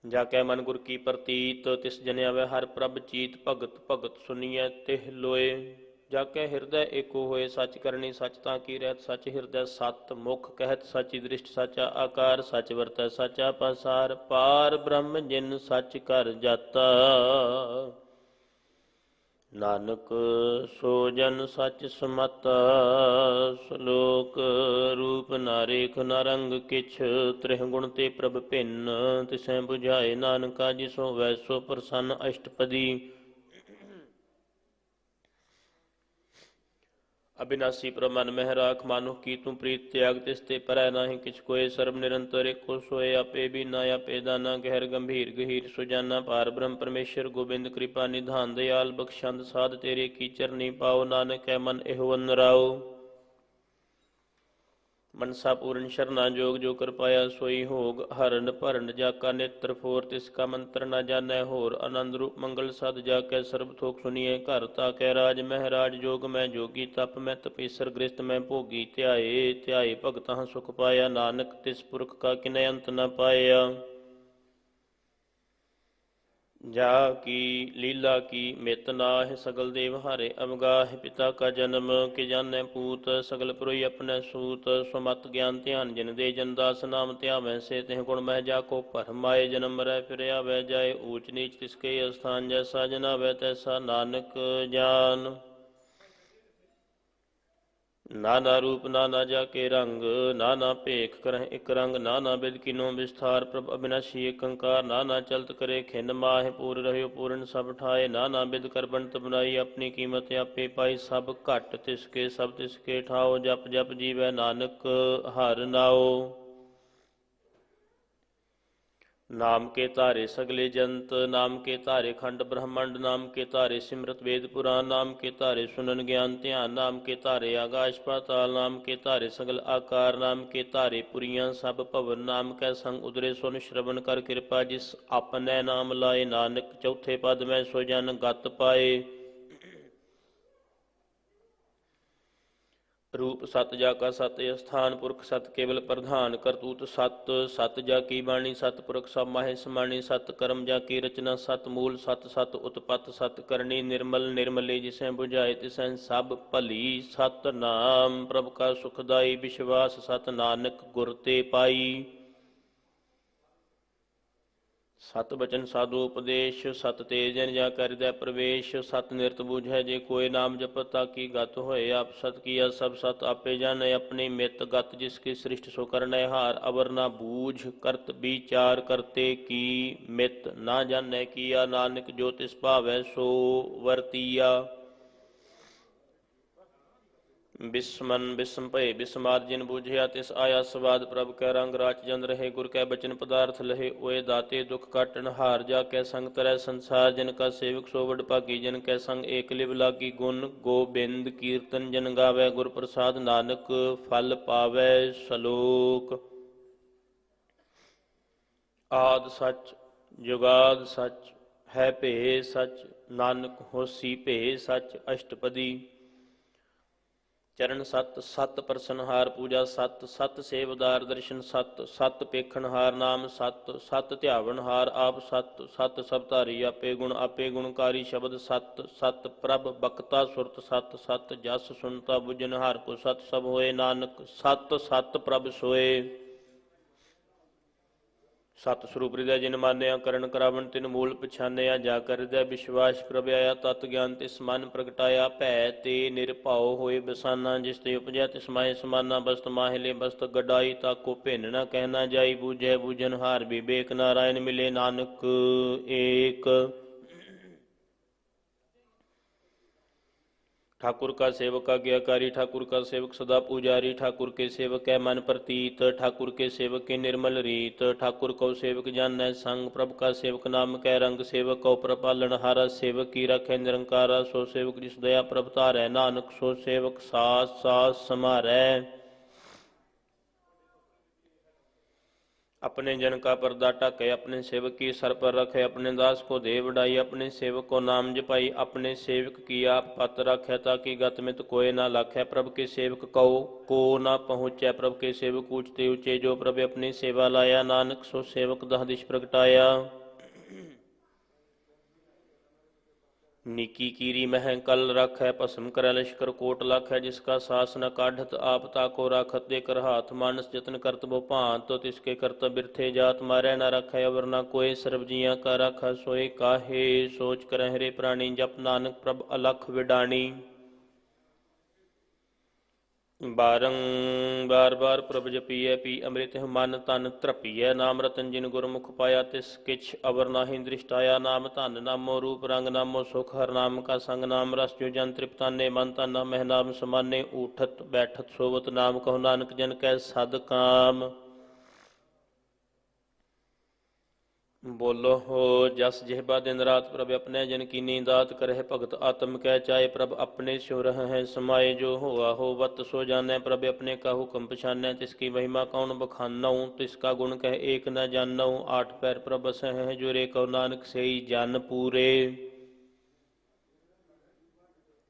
Speaker 2: जाकै मन गुर की प्रतीत तिस जनिया वह हर प्रभ चीत भगत भगत सुनिय तिह लोए। जाकै हृदय एको होए सच करनी सच तां की रहत सच हृदय सत मुख कहत सची दृष्ट सचा आकार सच वरतै सचा पसार पार ब्रह्म जिन सच कर जाता नानक सो जन सच समता। श्लोक रूप ना रेख ना रंग किछ त्रिह गुण ते प्रभ भिन्न तिसै बुझाए नानका जिसो वैसो प्रसन्न अष्टपदी। अविनाशी प्रमन मह राख मानुख की तू प्रीत त्याग तिस्ते परै नाहि किछ कोय सर्व निरंतर एको सोए आपे भी ना आपे दाना गहर गंभीर गहीर सुजाना पार ब्रह्म परमेश्वर गोबिंद कृपा निधान दयाल बख्शंद साध तेरे की चरनी पाओ नानक है मन एहो अनराओ। मनसा पूर्ण शरणा जोग जो कर पाया सोई होग हरण भरण जाका नेत्र फोर तिसका मंत्र न जानै होर आनंद रूप मंगल सद जाकै सर्ब थोक सुनिए घर ताकै राज महराज जोग मैं जोगी तप मैं तपेसर गृहस्थ मैं भोगी ध्याए ध्याए भगतां सुख पाया नानक तिस पुरख का किनै अंत न पाया। जा की लीला की मित नाहि सगल देव हारे अवगाहि पिता का जन्म के जाने पूत सगल पुरई अपने सूत स्वमत ज्ञान ध्यान जिन दे जन दास नाम त्यावै से तिह गुण मह जाको परमाए जन्म रह फिर आवे जाए ऊच नीच तिसके स्थान जैसा जनावै तैसा नानक जान नाना रूप नाना जाके रंग नाना भेख करह एक रंग नाना बिद किनो विस्तार प्रभ अविनाशी एक अंकार नाना चलत करे खिन माह पूर रहयो पूर्ण सब ठाए नाना बिद कर बनत बनाई अपनी कीमत आपे पाई सब घट तिसके सब तिसके ठाओ जप जप जीवै नानक हर नाओ नाम के तारे सगले जंत नाम के तारे खंड ब्रह्मांड नाम के तारे सिमरत वेद पुराण नाम के तारे सुनन ज्ञान ध्यान नाम के तारे आकाश पाताल नाम के तारे सगल आकार नाम के तारे पुरियां सब भवन नाम कै संग उदरे सुन श्रवण कर कृपा जिस अपने नाम लाए नानक चौथे पद में सो जन गत पाए रूप सत जा का सत स्थान पुरख सत केवल प्रधान करतूत सत सत जा की बाणी सत पुरख सब माहे समाणी सत कर्म जा की रचना सत मूल सत सत उत्पत सत करणी निर्मल निर्मले जिसे बुझाए तिसैं सब भली सत नाम प्रभ का सुखदाई विश्वास सत नानक गुर ते पाई सत बचन साधु उपदेश सत तेज जन जा कर दे प्रवेश सत निरत बूझै जे कोई नाम जपत ताकि गत होए आप सत किया सब सत आपे जाने अपनी मित गत जिसकी सृष्टि सो करने हार अवर ना बूझ करत विचार करते की मित ना जाने किया नानक जो तिस भावै सो वर्तिया बिस्मन बिस्म भय बिस्माद जिन बूझिया तिस आया स्वाद प्रभ कै रंग राच जन रहे गुर कै बचन पदार्थ लहे ओए दाते दुख काटन हार जा कै संग तरह संसार जन का सेवक सो वड भागी जन कै संग एक लिव लागी गुण गोबिंद कीर्तन जन गावै गुर प्रसाद नानक फल पावै सलोक आद सच जुगाद सच है भे सच नानक होसी भे सच अष्टपदी चरण सत सत प्रसनहार पूजा सत सत सेवदार दर्शन सत सत पेखनहार नाम सत सत ध्यावनहार आप सत सत सब धारी आपे गुणकारी शब्द सत सत प्रभ बक्ता सुरत सत सत जस सुनता बुझनहार को सत सब होए नानक सत सत प्रभ सोए सत स्वरूप हृदय जिन मानिया करण करावण तिन मूल पछानिया जा कर हृदय विश्वास प्रभ आया तत् ज्ञान तिस मन प्रगटाया भै ते निरभाव होए बसाना जिस ते उपजै तिस माहे समाना बस्त माहिले बस्त गडाई ताको भिन्न न कहना जाई बूझै बूझन हार विवेक नारायण मिले नानक एक ठाकुर का सेवक आज्ञाकारी ठाकुर का सेवक सदा पुजारी ठाकुर के सेवक है मन प्रतीत ठाकुर के सेवक के निर्मल रीत ठाकुर को सेवक जान संग प्रभ का सेवक नाम कै रंग सेवक को प्रपालन हारा सेवक की रखे निरंकारा सो सेवक जिस दया प्रभ तारै नानक सो सेवक सास सास समारै अपने जन का पर्दा ढके अपने सेवक की सर पर रखे अपने दास को दे बढ़ाई अपने सेवक को नाम जपाई अपने सेवक की आप पत रखे ताकि गत मित कोय ना लाखे प्रभ के सेवक को ना पहुँचे प्रभ के सेवक ऊंचते ऊंचे जो प्रभ अपनी सेवा लाया नानक सो सेवक दह दिश प्रगटाया निकी कीरी मह कल रख है भस्म कर लश्कर कोट लख है जिसका सास न काढ़त आप ताको राखत देकर हाथ मानस जतन करत बो भांत तो तिसके करत बिरथे जात मारे न रख है अवर न कोई सर्वजिया का रख सोए काहे सोच कर हरे प्राणी जप नानक प्रभ अलख विडाणी बार बार प्रभ जपीय पी अमृत मन तन त्रपीय नाम रतन जिन गुरमुख पाया तिस किछ अवर नाहि दृष्टाया नाम धन नामो रूप रंग नामो सुख हर नाम का संग नाम रस जो जन तृप्ताने मन तन मह नाम समाने उठत बैठत सोवत नाम कहो नानक जन कै सद काम बोलो हो जस जिहबा दिन रात प्रभ अपने जन की नींदात करह भगत आत्म कह चाहे प्रभ अपने स्यो रह है समाये जो हुआ हो वत सो जाने प्रभ अपने का हुक्म पछाने तिसकी महिमा कौन बखानऊ तिसका गुण कह एक न जानऊ आठ पैर प्रभ सह है जो रे कहो नानक से ही जन पूरे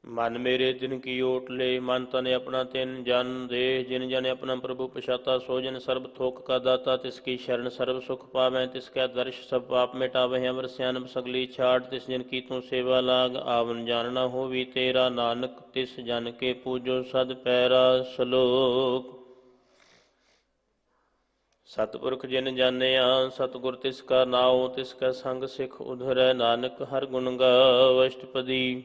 Speaker 2: ਮਨ ਮੇਰੇ ਤਿਨ ਕੀ ਓਟ ਲੈ, ਮਨ ਤਨ ਆਪਣਾ ਤਿਨ ਜਨ ਦੇ। ਜਿਨ ਜਨ ਆਪਣਾ ਪ੍ਰਭੂ ਪਛਾਤਾ, ਸੋ ਜਨ ਸਰਬ ਥੋਕ ਕਾ ਦਾਤਾ। ਤਿਸ ਕੀ ਸ਼ਰਨ ਸਰਬ ਸੁਖ ਪਾਵੈ, ਤਿਸ ਕੈ ਦਰਸ਼ ਸਭ ਪਾਪ ਮਿਟਾਵੈ। ਅਵਰ ਸਿਆਨਪ ਸਗਲੀ ਛਾੜ, ਤਿਸ ਜਨ ਕੀ ਤੂੰ ਸੇਵਾ ਲਾਗ। ਆਵਨ ਜਾਨਣਾ ਹੋਵੀ ਤੇਰਾ, ਨਾਨਕ ਤਿਸ ਜਨ ਕੇ ਪੂਜੋ ਸਦ ਪੈਰਾ। ਸ਼ਲੋਕ। ਸਤਿਪੁਰਖ ਜਿਨ ਜਾਣਿਆ, ਸਤਿਗੁਰ ਤਿਸ ਕਾ ਨਾਉ। ਤਿਸ ਕੈ ਸੰਗ ਸਿਖ ਉਧਰੈ, ਨਾਨਕ ਹਰਿ ਗੁਣ ਗਾਵ। ਅਸ਼ਟਪਦੀ।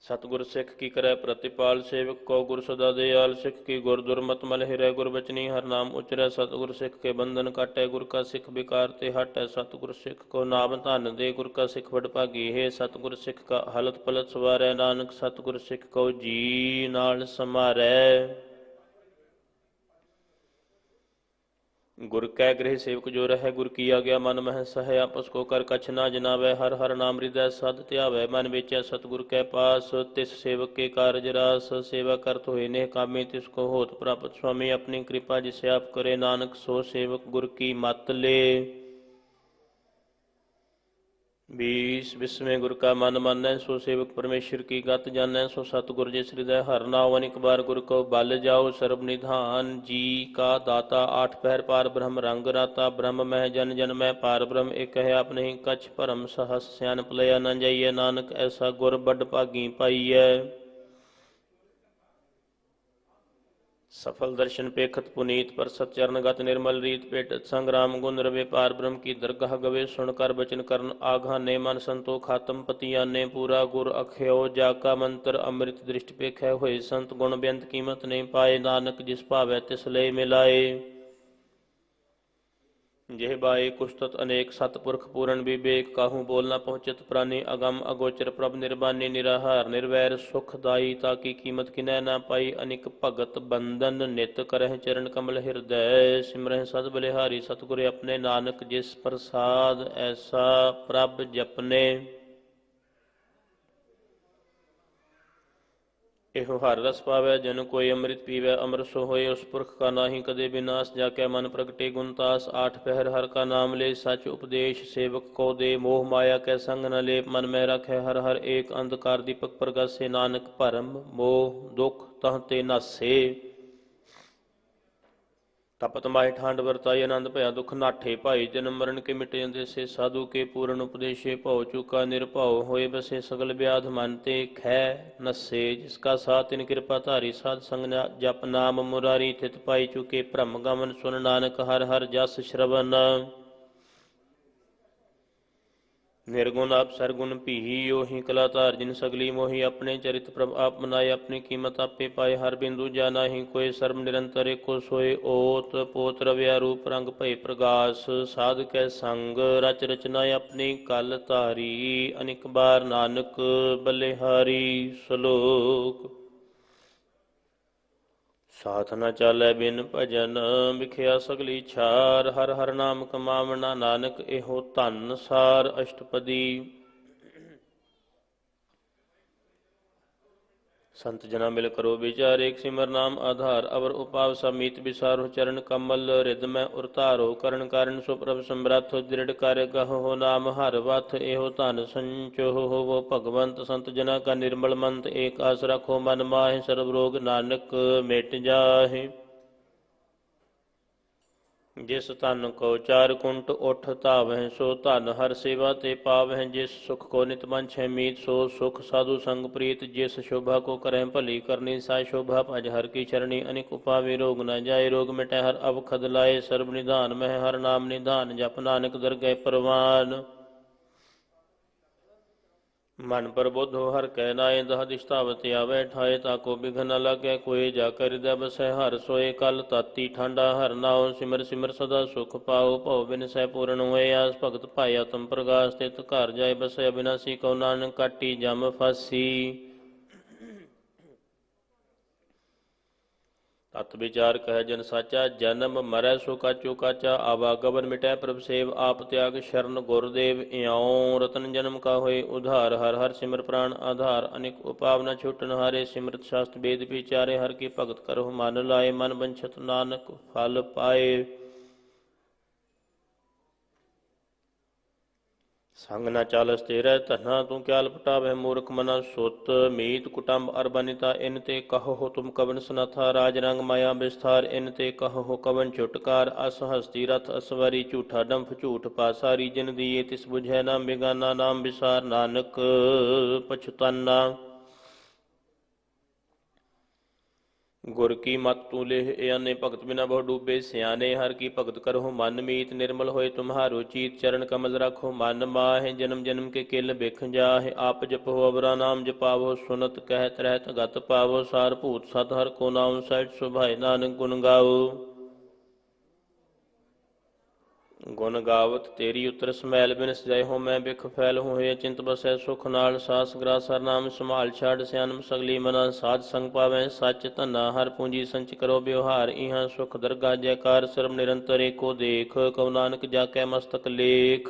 Speaker 2: ਸਤਿਗੁਰ ਸਿੱਖ ਕੀ ਕਰੈ ਪ੍ਰਤਿਪਾਲ, ਸੇਵਕ ਕੋ ਗੁਰ ਸਦਾ ਦਿਆਲ। ਸਿੱਖ ਕੀ ਗੁਰ ਦੁਰਮਤਿ ਮਲ ਹਿਰੈ, ਗੁਰ ਬਚਨੀ ਹਰਿ ਨਾਮ ਉਚਰੈ। ਸਤਿਗੁਰ ਸਿੱਖ ਕੇ ਬੰਧਨ ਕਾਟੈ, ਗੁਰ ਕਾ ਸਿੱਖ ਵਿਕਾਰ ਤੇ ਹਟੈ। ਸਤਿਗੁਰ ਸਿੱਖ ਕੋ ਨਾਮ ਧਨ ਦੇ, ਗੁਰ ਕਾ ਸਿੱਖ ਵਡਭਾਗੀ ਹੈ। ਸਤਿਗੁਰ ਸਿੱਖ ਕਾ ਹਲਤ ਪਲਤ ਸਵਾਰੈ, ਨਾਨਕ ਸਤਿਗੁਰ ਸਿੱਖ ਕੋ ਜੀ ਨਾਲ ਸਮਾਰੈ। ਗੁਰ ਕੈ ਗ੍ਰਹਿ ਸੇਵਕ ਜੋ ਰਹੈ, ਗੁਰ ਕੀ ਆਗਿਆ ਮਨ ਮਹਿ ਸਹੈ। ਆਪਸ ਕੋ ਕਰ ਕਛ ਨਾ ਜਨਾਵੈ, ਹਰਿ ਹਰਿ ਨਾਮ ਹਿਰਦੈ ਸਦ ਧਿਆਵੈ। ਮਨ ਵੇਚੈ ਸਤਿਗੁਰ ਕੈ ਪਾਸ, ਤਿਸ ਸੇਵਕ ਕੇ ਕਾਰਜ ਰਾਸ। ਸੇਵਾ ਕਰਤ ਹੋਏ ਨੇਹ ਕਾਮੀ, ਤਿਸ ਕੋ ਹੋਤ ਪ੍ਰਾਪਤ ਸੁਆਮੀ। ਆਪਣੀ ਕਿਰਪਾ ਜਿਸ ਆਪ ਕਰੇ, ਨਾਨਕ ਸੋ ਸੇਵਕ ਗੁਰ ਕੀ ਮੱਤ ਲੇ। ਬਿਸਵੇਂ ਗੁਰ ਕਾ ਮਨ ਮਾਨੈ, ਸੋ ਸੇਵਕ ਪਰਮੇਸ਼ਰ ਕੀ ਗਤ ਜਾਣੈ। ਸੋ ਸਤਿਗੁਰ ਜਿਸ ਹਿਰਦੈ ਹਰਿ ਨਾਉ, ਅਨੇਕ ਬਾਰ ਗੁਰ ਕੋ ਬਲ ਜਾਓ। ਸਰਬ ਨਿਧਾਨ ਜੀ ਕਾ ਦਾਤਾ, ਆਠ ਪਹਿਰ ਪਾਰ ਬ੍ਰਹਮ ਰੰਗ ਰਾਤਾ। ਬ੍ਰਹਮ ਮਹਿ ਜਨ ਜਨ ਮੈਂ ਪਾਰ ਬ੍ਰਹਮ, ਇਕ ਹੈ ਆਪਨਹੀ ਕਛ ਭਰਮ। ਸਹਸ ਸਿਆਣਪ ਲਿਆ ਨਾ ਜਾਈਐ, ਨਾਨਕ ਐਸਾ ਗੁਰ ਬਡ ਭਾਗੀ ਪਾਈਐ। ਸਫਲ ਦਰਸ਼ਨ ਪੇਖਤ ਪੁਨੀਤ, ਪਰਸਤ ਚਰਨਗਤ ਨਿਰਮਲ ਰੀਤ। ਭੇਟਤ ਸੰਗਰਾਮ ਗੁਣ ਰਵੇ, ਪਾਰ ਬ੍ਰਹਮ ਕੀ ਦਰਗਾਹ ਗਵੇ। ਸੁਣ ਕਰ ਬਚਨ ਕਰਨ ਆਘਾਨੇ, ਮਨ ਸੰਤੋਖ ਆਤਮ ਪਤੀਆਨੇ। ਪੂਰਾ ਗੁਰ ਅਖਿਓ ਜਾ ਕਾ ਮੰਤਰ, ਅੰਮ੍ਰਿਤ ਦ੍ਰਿਸ਼ਟ ਪੇਖੈ ਹੋਏ ਸੰਤ। ਗੁਣ ਬੇਅੰਤ ਕੀਮਤ ਨਹੀਂ ਪਾਏ, ਨਾਨਕ ਜਿਸ ਭਾਵੈ ਤਿਸ ਲਈ ਮਿਲਾਏ। ਜਿਹ ਬਾਏ ਕੁਸ਼ਤਤ ਅਨੇਕ, ਸਤਿਪੁਰਖ ਪੂਰਨ ਵਿਵੇਕ। ਕਾਹੂ ਬੋਲ ਨਾ ਪਹੁੰਚਤ ਪ੍ਰਾਨੀ, ਅਗੰਮ ਅਗੋਚਰ ਪ੍ਰਭ ਨਿਰਬਾਨੀ। ਨਿਰਾਹਾਰ ਨਿਰਵੈਰ ਸੁਖਦਾਈ, ਤਾਕੀ ਕੀਮਤ ਕਿਨੈ ਨਾ ਪਾਈ। ਅਨਿਕ ਭਗਤ ਬੰਦਨ ਨਿਤ, ਕਰਹਿ ਚਰਨ ਕਮਲ ਹਿਰਦੈ। ਸਿਮਰਹਿ ਸਦ ਬਲਿਹਾਰੀ, ਸਤਿਗੁਰ ਆਪਣੇ। ਨਾਨਕ ਜਿਸ ਪ੍ਰਸਾਦ ਐਸਾ ਪ੍ਰਭ ਜਪਨੇ। ਇਹੋ ਹਰ ਰਸ ਪਾਵੈ, ਜਨ ਕੋਈ ਅੰਮ੍ਰਿਤ ਪੀਵੈ। ਅੰਮ੍ਰਿਤ ਸੋ ਹੋਏ ਉਸ ਪੁਰਖ ਕਾ, ਨਾਹੀ ਕਦੇ ਬਿਨਾਸ਼। ਜਾ ਕੈ ਮਨ ਪ੍ਰਗਟੇ ਗੁਣ ਤਾਸ, ਆਠ ਪਹਿਰ ਹਰਿ ਕਾ ਨਾਮ ਲੈ। ਸਚ ਉਪਦੇਸ਼ ਸੇਵਕ ਕੋ ਦੇ, ਮੋਹ ਮਾਇਆ ਕੈ ਸੰਗ ਨ ਲੇਪ। ਮਨ ਮਹਿ ਰਖੈ ਹਰਿ ਹਰਿ ਏਕ, ਅੰਧਕਾਰ ਦੀਪਕ ਪ੍ਰਗਾਸੇ। ਨਾਨਕ ਭਰਮ ਮੋਹ ਦੁਖ ਤਹ ਤੇ ਨਾਸੇ। ਤਪਤ ਮਾਹਿ ਠੰਡ ਵਰਤਾਈ, ਆਨੰਦ ਭਇਆ ਦੁਖ ਨਾਠੇ। ਭਾਈ ਜਨਮ ਮਰਨ ਕੇ ਮਿਟੇ ਅੰਦੇਸੇ, ਸਾਧੂ ਕੇ ਪੂਰਨ ਉਪਦੇਸ਼ੇ। ਭਉ ਚੁਕਾ ਨਿਰਭਉ, ਹੋਏ ਬਸੇ ਸਗਲ ਵਿਆਧ। ਮਨ ਤੇ ਖੈ ਨਸੇ, ਜਿਸ ਕਾ ਸਾਥ ਤਿਨ ਕਿਰਪਾ ਧਾਰੀ। ਸਾਧ ਸੰਗ ਜਪ ਨਾਮ ਮੁਰਾਰੀ, ਥਿਤ ਪਾਈ ਚੁਕੇ ਭ੍ਰਮ ਗਮਨ। ਸੁਨ ਨਾਨਕ ਹਰਿ ਹਰਿ ਜਸ ਸ਼ਰਵਨ। ਨਿਰਗੁਣ ਆਪ ਸਰਗੁਣ ਭੀ, ਉਹੀ ਕਲਾ ਧਾਰ ਜਿਨ ਸਗਲੀ ਮੋਹੀ। ਆਪਣੇ ਚਰਿਤ ਪ੍ਰਭ ਆਪ ਮਨਾਏ, ਆਪਣੀ ਕੀਮਤ ਆਪੇ ਪਾਏ। ਹਰ ਬਿੰਦੂ ਜਾ ਨਾਹੀ ਕੋਇ, ਸਰਬ ਨਿਰੰਤਰ ਏਕੋ ਸੋਏ। ਓਤ ਪੋਤ ਰਵਿਆ ਰੂਪ ਰੰਗ ਭਏ ਪ੍ਰਗਾਸ। ਸਾਧ ਕੈ ਸੰਗ ਰਚ ਰਚਨਾ, ਆਪਣੀ ਕਲ ਧਾਰੀ। ਅਨਿਕ ਬਾਰ ਨਾਨਕ ਬਲਿਹਾਰੀ। ਸ਼ਲੋਕ। ਸਾਥ ਨ ਚਾਲੈ ਬਿਨ ਭਜਨ, ਵਿਖਿਆ ਸਗਲੀ ਛਾਰ। ਹਰਿ ਹਰਿ ਨਾਮ ਕਮਾਵਣਾ, ਨਾਨਕ ਇਹੋ ਧਨ ਸਾਰ। ਅਸ਼ਟਪਦੀ। ਸੰਤ ਜਨਾ ਮਿਲ ਕਰੋ ਵਿਚਾਰ, ਏਕ ਸਿਮਰ ਨਾਮ ਆਧਾਰ। ਅਵਰ ਉਪਾਵ ਸਭ ਮੀਤ ਵਿਸਾਰੋ, ਚਰਨ ਕਮਲ ਰਿਦ ਮੈਂ ਉਰਤਾਰੋ। ਕਰਨ ਕਾਰਨ ਸੋ ਪ੍ਰਭ ਸਮਰੱਥ, ਦ੍ਰਿੜ ਕਰ ਗਹੋ ਨਾਮ ਹਰਿ ਵਥ। ਇਹੋ ਧਨ ਸੰਚੋ ਹੋਵੋ ਭਗਵੰਤ, ਸੰਤ ਜਨਾ ਕਾ ਨਿਰਮਲ ਮੰਤ। ਏਕ ਆਸ ਰੱਖੋ ਮਨ ਮਾਹਿ, ਸਰਬ ਰੋਗ ਨਾਨਕ ਮਿਟ ਜਾਹਿ। ਜਿਸ ਧਨ ਕੋ ਚਾਰ ਕੁੰਟ ਉਠ ਧਾਵਹਿ, ਸੋ ਧਨ ਹਰ ਸੇਵਾ ਤੇ ਪਾਵਹਿ। ਜਿਸ ਸੁਖ ਕੋ ਨਿਤ ਮੰਛੈ ਮੀਤ, ਸੋ ਸੁਖ ਸਾਧੂ ਸੰਗ ਪ੍ਰੀਤ। ਜਿਸ ਸ਼ੋਭਾ ਕੋ ਕਰਹਿ ਭਲੀ ਕਰਨੀ, ਸਾ ਸ਼ੋਭਾ ਭਜ ਹਰਿ ਕੀ ਚਰਣੀ। ਅਨਿਕ ਉਪਾਵੇ ਰੋਗ ਨ ਜਾਏ, ਰੋਗ ਮਿਟੈ ਹਰਿ ਅਵਖਦ ਲਾਏ। ਸਰਬ ਨਿਧਾਨ ਮਹਿ ਹਰਿ ਨਾਮ ਨਿਧਾਨ, ਜਪ ਨਾਨਕ ਦਰਗਹਿ ਪਰਵਾਨ। ਮਨ ਪ੍ਰਬੁੱਧ ਹੋ ਹਰਿ ਕੈ ਨਾਏ, ਦਹ ਦਿਸ਼ ਧਾਵਤ ਆਵੈ ਠਾਏ। ਤਾਕੋ ਬਿਘਨ ਨ ਲਾਗੈ ਕੋਇ, ਜਾ ਕੈ ਹਿਰਦੈ ਬਸੈ ਹਰਿ ਸੋਏ। ਕਲ ਤਾਤੀ ਠਾਂਡਾ ਹਰਿ ਨਾਉ, ਸਿਮਰ ਸਿਮਰ ਸਦਾ ਸੁਖ ਪਾਉ। ਭਉ ਬਿਨਸੈ ਪੂਰਨ ਹੋਏ ਆਸ, ਭਗਤ ਭਾਏ ਆਤਮ ਪ੍ਰਗਾਸ। ਤਿਤ ਘਰ ਜਾਏ ਬਸੈ ਅਬਿਨਾਸੀ, ਕਉ ਨਾਨਕ ਕਾਟੀ ਜਮ ਫਾਸੀ। ਤਤ ਵਿਚਾਰ ਕਹਿ ਜਨ ਸਾਚਾ, ਜਨਮ ਮਰੈ ਸੋ ਕਾਚੋ ਕਾਚਾ। ਆਵਾਗਮਨ ਮਿਟੈ ਪ੍ਰਭ ਸੇਵ, ਆਪ ਤਿਆਗ ਸ਼ਰਨ ਗੁਰਦੇਵ। ਇਉ ਰਤਨ ਜਨਮ ਕਾ ਹੋਏ ਉਧਾਰ, ਹਰਿ ਹਰਿ ਸਿਮਰ ਪ੍ਰਾਨ ਆਧਾਰ। ਅਨਿਕ ਉਪਾਵ ਨ ਛੁਟਨ ਹਾਰੇ, ਸਿਮਰਤ ਸ਼ਾਸਤ ਵੇਦ ਵਿਚਾਰੇ। ਹਰਿ ਕੀ ਭਗਤ ਕਰਹੁ ਮਨ ਲਾਏ, ਮਨ ਬੰਛਤ ਨਾਨਕ ਫਲ ਪਾਏ। ਸੰਗ ਨਾ ਚਾਲਸ ਤੇਰੇ ਧਨਾ ਤੂੰ ਕਿਆ ਲਪਟਾਵੇ ਮੂਰਖ ਮਨਾ ਸੁਤ ਮੀਤ ਕੁਟੰਬ ਅਰਬਨਿਤਾ ਇਨ ਤੇ ਕਹੋ ਤੁਮ ਕਵਨ ਸਨਥਾ ਰਾਜ ਰੰਗ ਮਾਇਆ ਵਿਸਥਾਰ ਇਨ ਤੇ ਕਹੋ ਕਵਨ ਛੁਟਕਾਰ ਅਸ ਹਸਤੀ ਰਥ ਅਸਵਰੀ ਝੂਠਾ ਡੰਫ ਝੂਠ ਪਾਸਾਰੀ ਜਿਨ ਦੀਏ ਤਿਸ ਬੁਝੈ ਨਾਮ ਬਿਗਾਨਾ ਨਾਮ ਵਿਸਾਰ ਨਾਨਕ ਪਛਤਾਨਾ ਗੁਰ ਕੀ ਮਤ ਤੂੰ ਲੇਹ ਇਆਨੇ ਭਗਤ ਬਿਨਾ ਬਹੁ ਡੂਬੇ ਸਿਆਣੇ ਹਰ ਕੀ ਭਗਤ ਕਰਹੁ ਮਨ ਮੀਤ ਨਿਰਮਲ ਹੋਏ ਤੁਮਹਾਰੋ ਚੀਤ ਚਰਨ ਕਮਲ ਰੱਖੋ ਮਨ ਮਾਹਿ ਜਨਮ ਜਨਮ ਕੇ ਕਿਲ ਬਿਖ ਜਾਹਿ ਆਪ ਜਪੋ ਅਵਰਾ ਨਾਮ ਜਪਾਵੋ ਸੁਨਤ ਕਹਿਤ ਰਹਿਤ ਗਤ ਪਾਵੋ ਸਾਰ ਭੂਤ ਸਤ ਹਰ ਕੋ ਨਾਮ ਸਹਿਜ ਸੁਭਾਇ ਨਾਨਕ ਗੁਣ ਗਾਓ ਗੁਣ ਗਾਵਤ ਤੇਰੀ ਉਤਰ ਸਮੈਲ ਬਿਨ ਸਜਾਏ ਹੋ ਮੈਂ ਬਿਖ ਫੈਲ ਹੋਏ ਚਿੰਤ ਬਸੈ ਸੁਖ ਨਾਲ ਸਾਸ ਗ੍ਰਾਸ ਹਰ ਨਾਮ ਸੰਭਾਲ ਛਾੜ ਸਿਆਨਮ ਸਗਲੀ ਮਨਾ ਸਾਧ ਸੰਗ ਪਾਵੈ ਸੱਚ ਧਨਾ ਹਰ ਪੂੰਜੀ ਸੰਚ ਕਰੋ ਬਿਵਹਾਰ ਇਹਾਂ ਸੁਖ ਦਰਗਾ ਜੈਕਾਰ ਸਰਬ ਨਿਰੰਤਰ ਏਕੋ ਦੇਖ ਕਉ ਨਾਨਕ ਜਾਕੈ ਮਸਤਕ ਲੇਖ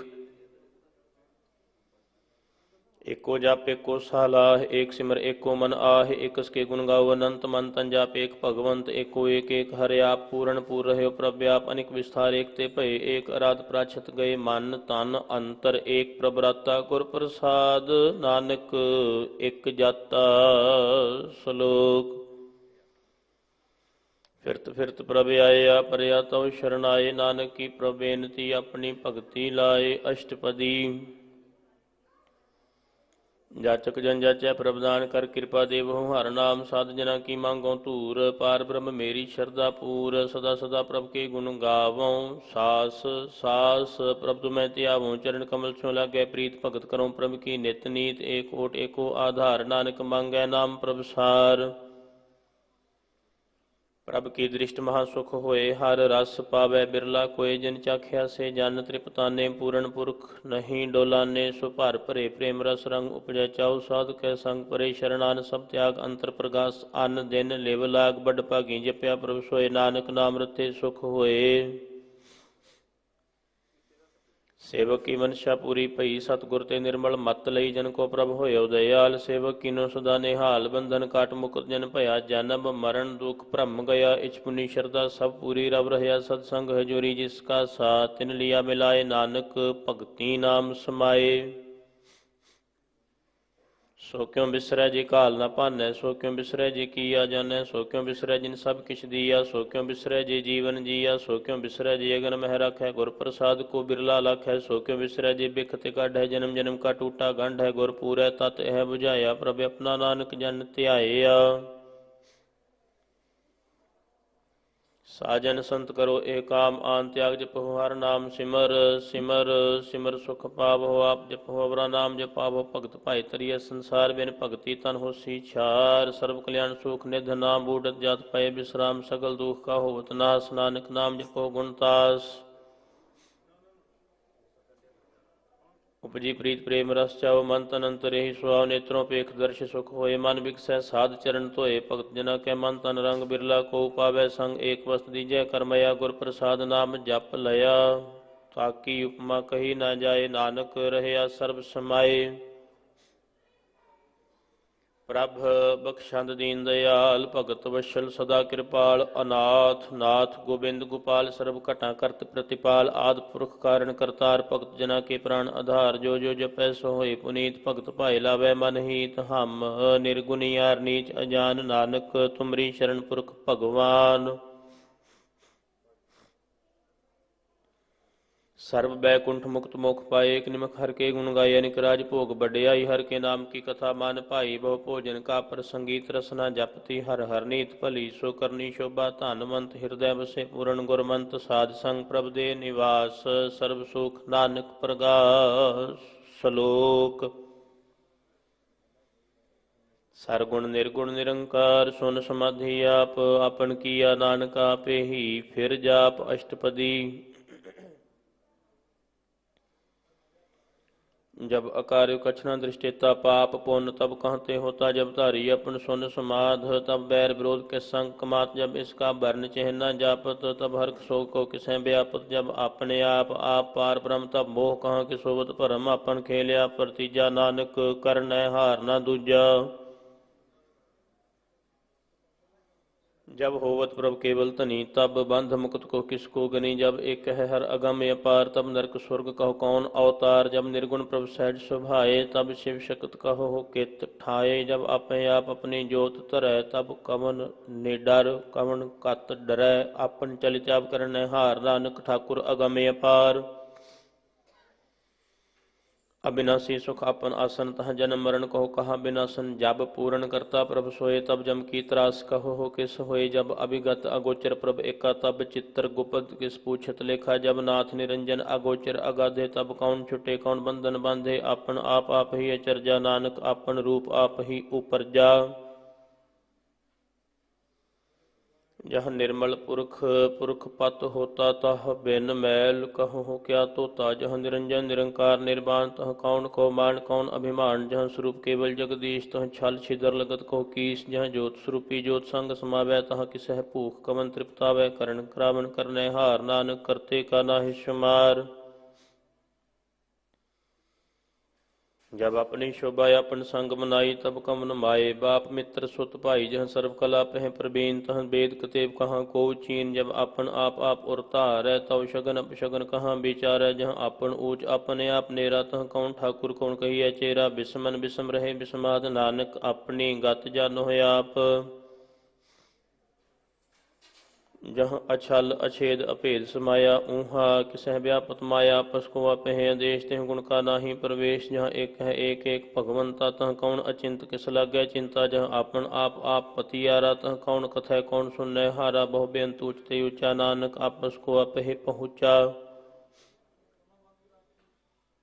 Speaker 2: ਏਕੋ ਜਪ ਏਕੋ ਸਾਲਾਹ ਏਕ ਸਿਮਰ ਏਕੋ ਮਨ ਆਹ ਏਕਸ ਕੇ ਗੁਣ ਗਾਓ ਅਨੰਤ ਮਨ ਤਨ ਜਪ ਏਕ ਭਗਵੰਤ ਏਕੋ ਏਕ ਏਕ ਹਰਿ ਆਪ ਪੂਰਨ ਪੂਰ ਰਹਿਓ ਪ੍ਰਭ ਆਪ ਅਨਿਕ ਵਿਸਥਾਰ ਏਕ ਤੇ ਭਏ ਏਕ ਅਰਾਧ ਪ੍ਰਾਛਤ ਗਏ ਮਨ ਤਨ ਅੰਤਰ ਏਕ ਪ੍ਰਭ ਰਾਤਾ ਗੁਰ ਪ੍ਰਸਾਦ ਨਾਨਕ ਇਕ ਜਾਤਾ ਸ਼ਲੋਕ ਫਿਰਤ ਫਿਰਤ ਪ੍ਰਭ ਆਇਆ ਪਰਿਆ ਤਉ ਸ਼ਰਨ ਆਏ ਨਾਨਕ ਕੀ ਪ੍ਰਭ ਬੇਨਤੀ ਆਪਣੀ ਭਗਤੀ ਲਾਏ ਅਸ਼ਟਪਦੀ ਜਾਚਕ ਜਨ ਜਾਚੈ ਪ੍ਰਭਦਾਨ ਕਰ ਕਿਰਪਾ ਦੇਵਹੁ ਹਰ ਨਾਮ ਸਾਧ ਜਨਾ ਕੀ ਮੰਗੋ ਧੂਰ ਪਾਰ ਬ੍ਰਹਮ ਮੇਰੀ ਸ਼ਰਧਾ ਪੂਰ ਸਦਾ ਸਦਾ ਪ੍ਰਭ ਕੇ ਗੁਣ ਗਾਵਉ ਸਾਸ ਸਾਸ ਪ੍ਰਭ ਤੁਮੈ ਧਿਆਵਉ ਚਰਨ ਕਮਲ ਛੋ ਲਾਗੈ ਪ੍ਰੀਤ ਭਗਤ ਕਰਉ ਪ੍ਰਭ ਕੀ ਨਿਤ ਨੀਤ ਏਕ ਓਟ ਏਕੋ ਆਧਾਰ ਨਾਨਕ ਮੰਗੈ ਨਾਮ ਪ੍ਰਭ ਸਾਰ ਪ੍ਰਭ ਕੀ ਦ੍ਰਿਸ਼ਟ ਮਹਾ ਸੁਖ ਹੋਏ ਹਰ ਰਸ ਪਾਵੈ ਬਿਰਲਾ ਕੋਏ ਜਿਨ ਚਾਖਿਆ ਸੇ ਜਨ ਤ੍ਰਿਪਤਾਨੇ ਪੂਰਨ ਪੁਰਖ ਨਹੀਂ ਡੋਲਾਨੇ ਸੋ ਭਰ ਭਰੇ ਪ੍ਰੇਮ ਰਸ ਰੰਗ ਉਪਜੈ ਚਾਉ ਸਾਧ ਕੈ ਸੰਗ ਪਰੇ ਸ਼ਰਨਾਨ ਸਭ ਤਿਆਗ ਅੰਤਰ ਪ੍ਰਗਾਸ ਅਨ ਦਿਨ ਲਿਵ ਲਾਗ ਬੜ ਭਾਗੀ ਜਪਿਆ ਪ੍ਰਭ ਸੋਏ ਨਾਨਕ ਨਾਮ ਰਤੇ ਸੁਖ ਹੋਏ ਸੇਵਕ ਕੀ ਮਨਸ਼ਾ ਪੂਰੀ ਭਈ ਸਤਿਗੁਰ ਤੇ ਨਿਰਮਲ ਮਤ ਲਈ ਜਨ ਕੋ ਪ੍ਰਭ ਹੋਇਓ ਦਇਆਲ ਸੇਵਕ ਕੀਨੋ ਸਦਾ ਨਿਹਾਲ ਬੰਧਨ ਕਾਟ ਮੁਕਤ ਜਨ ਭਇਆ ਜਨਮ ਮਰਨ ਦੁਖ ਭ੍ਰਮ ਗਿਆ ਇਛ ਪੁਨੀ ਸ਼ਰਧਾ ਸਭ ਪੂਰੀ ਰਵ ਰਹਿਆ ਸਤ ਸੰਗ ਹਜੂਰੀ ਜਿਸ ਕਾ ਸਾਥ ਤਿਨ ਲਿਆ ਮਿਲਾਏ ਨਾਨਕ ਭਗਤੀ ਨਾਮ ਸਮਾਏ ਸੋ ਕਿਉ ਬਿਸਰੈ ਜੀ ਘਾਲ ਨਾ ਭਾਨੈ ਸੋ ਕਿਉ ਬਿਸਰੈ ਜੀ ਕੀਆ ਜਾਣੈ ਸੋ ਕਿਉ ਬਿਸਰੈ ਜਿਨ ਸਭ ਕਿਛ ਦੀਆ ਸੋ ਕਿਉ ਬਿਸਰੈ ਜੀ ਜੀਵਨ ਜੀਆ ਸੋ ਕਿਉ ਬਿਸਰੈ ਜੀ ਅਗਨ ਮਹਿ ਰਾਖੈ ਗੁਰ ਪ੍ਰਸਾਦ ਕੋ ਬਿਰਲਾ ਲਖੈ ਸੋ ਕਿਉ ਬਿਸਰੈ ਜੀ ਬਿਖ ਤੇ ਕਾਢੈ ਜਨਮ ਜਨਮ ਕਾ ਟੂਟਾ ਗੰਢ ਹੈ ਗੁਰ ਪੂਰੈ ਤਤ ਇਹ ਬੁਝਾਇਆ ਪ੍ਰਭ ਆਪਣਾ ਨਾਨਕ ਜਨ ਧਿਆਇਆ ਸਾਜਨ ਸੰਤ ਕਰੋ ਏ ਕਾਮ ਆਨ ਤਿਆਗ ਜਪੋ ਹਰ ਨਾਮ ਸਿਮਰ ਸਿਮਰ ਸਿਮਰ ਸੁਖ ਪਾਵੋ ਆਪ ਜਪੋ ਅਵਰਾ ਨਾਮ ਜਪਾਵੋ ਭਗਤ ਭਾਈ ਤਰੀਏ ਸੰਸਾਰ ਬਿਨ ਭਗਤੀ ਤਨ ਹੋਸੀ ਛਾਰ ਸਰਬ ਕਲਿਆਣ ਸੁਖ ਨਿਧ ਨਾਮ ਬੂੜਤ ਜਤ ਪਏ ਬਿਸਰਾਮ ਸਗਲ ਦੁਖ ਕਾ ਹੋਵਤ ਨਾਸ ਨਾਨਕ ਨਾਮ ਜਪੋ ਗੁਣਤਾਸ ਉਪਜੀ ਪ੍ਰੀਤ ਪ੍ਰੇਮ ਰਸ ਚਾਓ ਮਨ ਤਨ ਅੰਤਰ ਇਹੀ ਸੁਆਵ ਨੇਤਰੋਂ ਪੇਖ ਦਰਸ਼ ਸੁਖ ਹੋਏ ਮਨ ਵਿਕਸੈ ਸਾਧ ਚਰਨ ਧੋਏ ਭਗਤ ਜਨਾ ਕੈ ਮਨ ਤਨ ਰੰਗ ਬਿਰਲਾ ਕੋ ਪਾਵੈ ਸੰਗ ਏਕ ਵਸਤ ਦੀਜੈ ਕਰਮਇਆ ਗੁਰ ਪ੍ਰਸਾਦ ਨਾਮ ਜਪ ਲਿਆ ਤਾਕੀ ਉਪਮਾ ਕਹੀ ਨਾ ਜਾਏ ਨਾਨਕ ਰਹਿਆ ਸਰਬ ਸਮਾਏ ਪ੍ਰਭ ਬਖਸ਼ੰਦ ਦੀਨ ਦਇਆਲ ਭਗਤ ਵਸ਼ਲ ਸਦਾ ਕਿਰਪਾਲ ਅਨਾਥ ਨਾਥ ਗੋਬਿੰਦ ਗੋਪਾਲ ਸਰਬ ਘਟਾ ਕਰਤ ਪ੍ਰਤਿਪਾਲ ਆਦ ਪੁਰਖ ਕਾਰਨ ਕਰਤਾਰ ਭਗਤ ਜਨਾ ਕੇ ਪ੍ਰਾਣ ਆਧਾਰ ਜੋ ਜੋ ਜਪੈ ਸੋ ਹੋਏ ਪੁਨੀਤ ਭਗਤ ਭਾਇ ਲਾਵੈ ਮਨ ਹੀਤ ਹਮ ਨਿਰਗੁਣੀਆਰ ਨੀਚ ਅਜਾਨ ਨਾਨਕ ਤੁਮਰੀ ਸ਼ਰਨ ਪੁਰਖ ਭਗਵਾਨ ਸਰਬ ਬੈਕੁੰਠ ਮੁਕਤ ਮੋਖ ਪਾਏ ਇਕ ਨਿਮਖ ਹਰ ਕੇ ਗੁਣ ਗਾਏ ਅਨਿਕ ਰਾਜ ਭੋਗ ਵਡਿਆਈ ਹਰ ਕੇ ਨਾਮ ਕੀ ਕਥਾ ਮਨ ਭਾਈ ਬਹੁ ਭੋਜਨ ਕਾ ਪ੍ਰਸੰਗੀਤ ਰਸਨਾ ਜਪਤੀ ਹਰ ਹਰ ਨੀਤ ਭਲੀ ਸੋ ਕਰਨੀ ਸ਼ੋਭਾ ਧਨਵੰਤ ਹਿਰਦੈ ਵਸੇ ਪੂਰਨ ਗੁਰਮੰਤ ਸਾਧ ਸੰਗ ਪ੍ਰਭ ਦੇ ਨਿਵਾਸ ਸਰਬ ਸੁਖ ਨਾਨਕ ਪ੍ਰਗਾਸ ਸ਼ਲੋਕ ਸਰਗੁਣ ਨਿਰਗੁਣ ਨਿਰੰਕਾਰ ਸੁਨ ਸਮਾਧੀ ਆਪ ਆਪਨ ਕੀਆ ਨਾਨਕ ਆਪੇ ਹੀ ਫਿਰ ਜਾਪ ਅਸ਼ਟਪਦੀ जब अकार्य कछना दृष्टिता पाप पुण्य तब कहते होता जब धारी अपन सुन समाध तब बैर विरोध के संग कमात जब इसका वर्ण चिन्ह जापत तब हर शोक को किसे व्यापत जब अपने आप पार ब्रह्म तब मोह कहाँ कि सोवत भरम अपन खेलिया प्रतीजा नानक कर न हार न दूजा जब होवत प्रभ केवल तनी तब बंध मुक्त को किसको गनी। जब एक है हर अगम अपार तब नरक स्वर्ग कहो कौन अवतार। जब निर्गुण प्रभ सहज स्वभाए तब शिव शक्त कहो कित ठाए। जब आपे आप अपनी जोत धरै तब कवन निडर कवन कत डरै। आपन चलित आप करने हार नानक ठाकुर अगम अपार। अविनाशी सुख आपन आसन तह जन्म मरण कहो कहा बिनासन। जब पूर्ण करता प्रभ सोए तब जम की त्रास कहो हो किस होए। जब अभिगत अगोचर प्रभ एका तब चित्र गुप्त किस पूछत लेखा। जब नाथ निरंजन अगोचर अगाधे तब कौन छुटे कौन बंधन बांधे। आपन आप ही अचरजा नानक आपन रूप आप ही उपरजा। जहाँ निर्मल पुरख पुरख पत होता तह बिन मैल कहो हो क्या तोता। जहाँ निरंजन निरंकार निर्वाण तह कौन को मान कौन अभिमान। जहाँ स्वरूप केवल जगदीश तह छल छिदर लगत कहो कीस। जहाँ ज्योत स्वरूपी ज्योत संग समावै तह किसह भूख कवन तृप्तावै। करण करावन करने हार नानक करते का नाहि शुमार। जब अपनी शोभा अपन संग मनाई तब कमन माए। बाप मित्र सुत भाई जहाँ सर्व कला पह प्रवीण तह वेद कतेब कहाँ को चीन। जब अपन आप उरतारै तव शगन अपशगन कहाँ विचारै। जहाँ अपन ऊंच अपने आप नेरा तह कौन ठाकुर कौन कहिए चेरा। बिस्मन बिसम रहे बिस्माद नानक अपनी गत जानो है आप। जहाँ अछल अछेद अभेद समाया ऊहा किसह व्यापत माया। पसको अपह आदेश तेह गुण का नाही प्रवेश। जहाँ एक है एक भगवंता तह कौन अचिंत किस लागे चिंता। जहाँ आपन आप पतियारा तह कौन कथय कौन सुनय हारा। बहु बेअंत ऊंचते ऊंचा नानक आपस को अपह पहुँचा।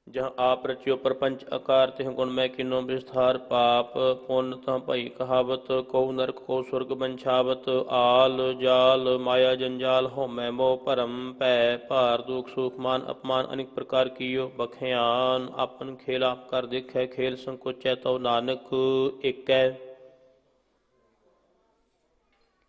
Speaker 2: जहाँ आप रचियो प्रपंच आकार तिह गुण में किनो विस्तार। पाप पुण्य तह भई कहावत को नरक को स्वर्ग बंछावत। आल जाल माया जंजाल हो मैं मोह परम पै भार। दुख सुख मान अपमान अनेक प्रकार कियो बख्यान। आपन खेल आप कर देखे खेल संकोचै तो नानक एकै।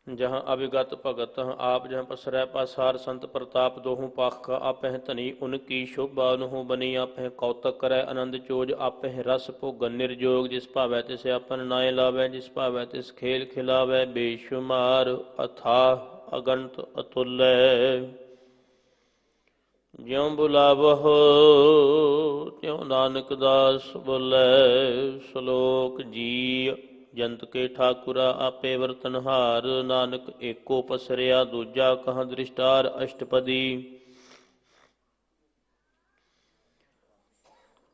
Speaker 2: जहाँ अभिगत भगत आप जहाँ पसरै पासार संत प्रताप। दोहूँ पाख का आपह धनी उनकी शोभा। नहुँ बनी आपह कौतक करै आनंद चोज। आपह रस भोगन निर्जोग जिस भावै तिस आपन नाय लावै। जिस भावै तिस खेल खिलावै बेशुमार अथाह अगणत अतुल्य। ज्यों बुलावहो त्यों नानक दास बोलै। श्लोक जी जंत के ठाकुरा आपे वर्तनहार। नानक एको पसरिया दूजा कहाँ दृष्टार अष्टपदी।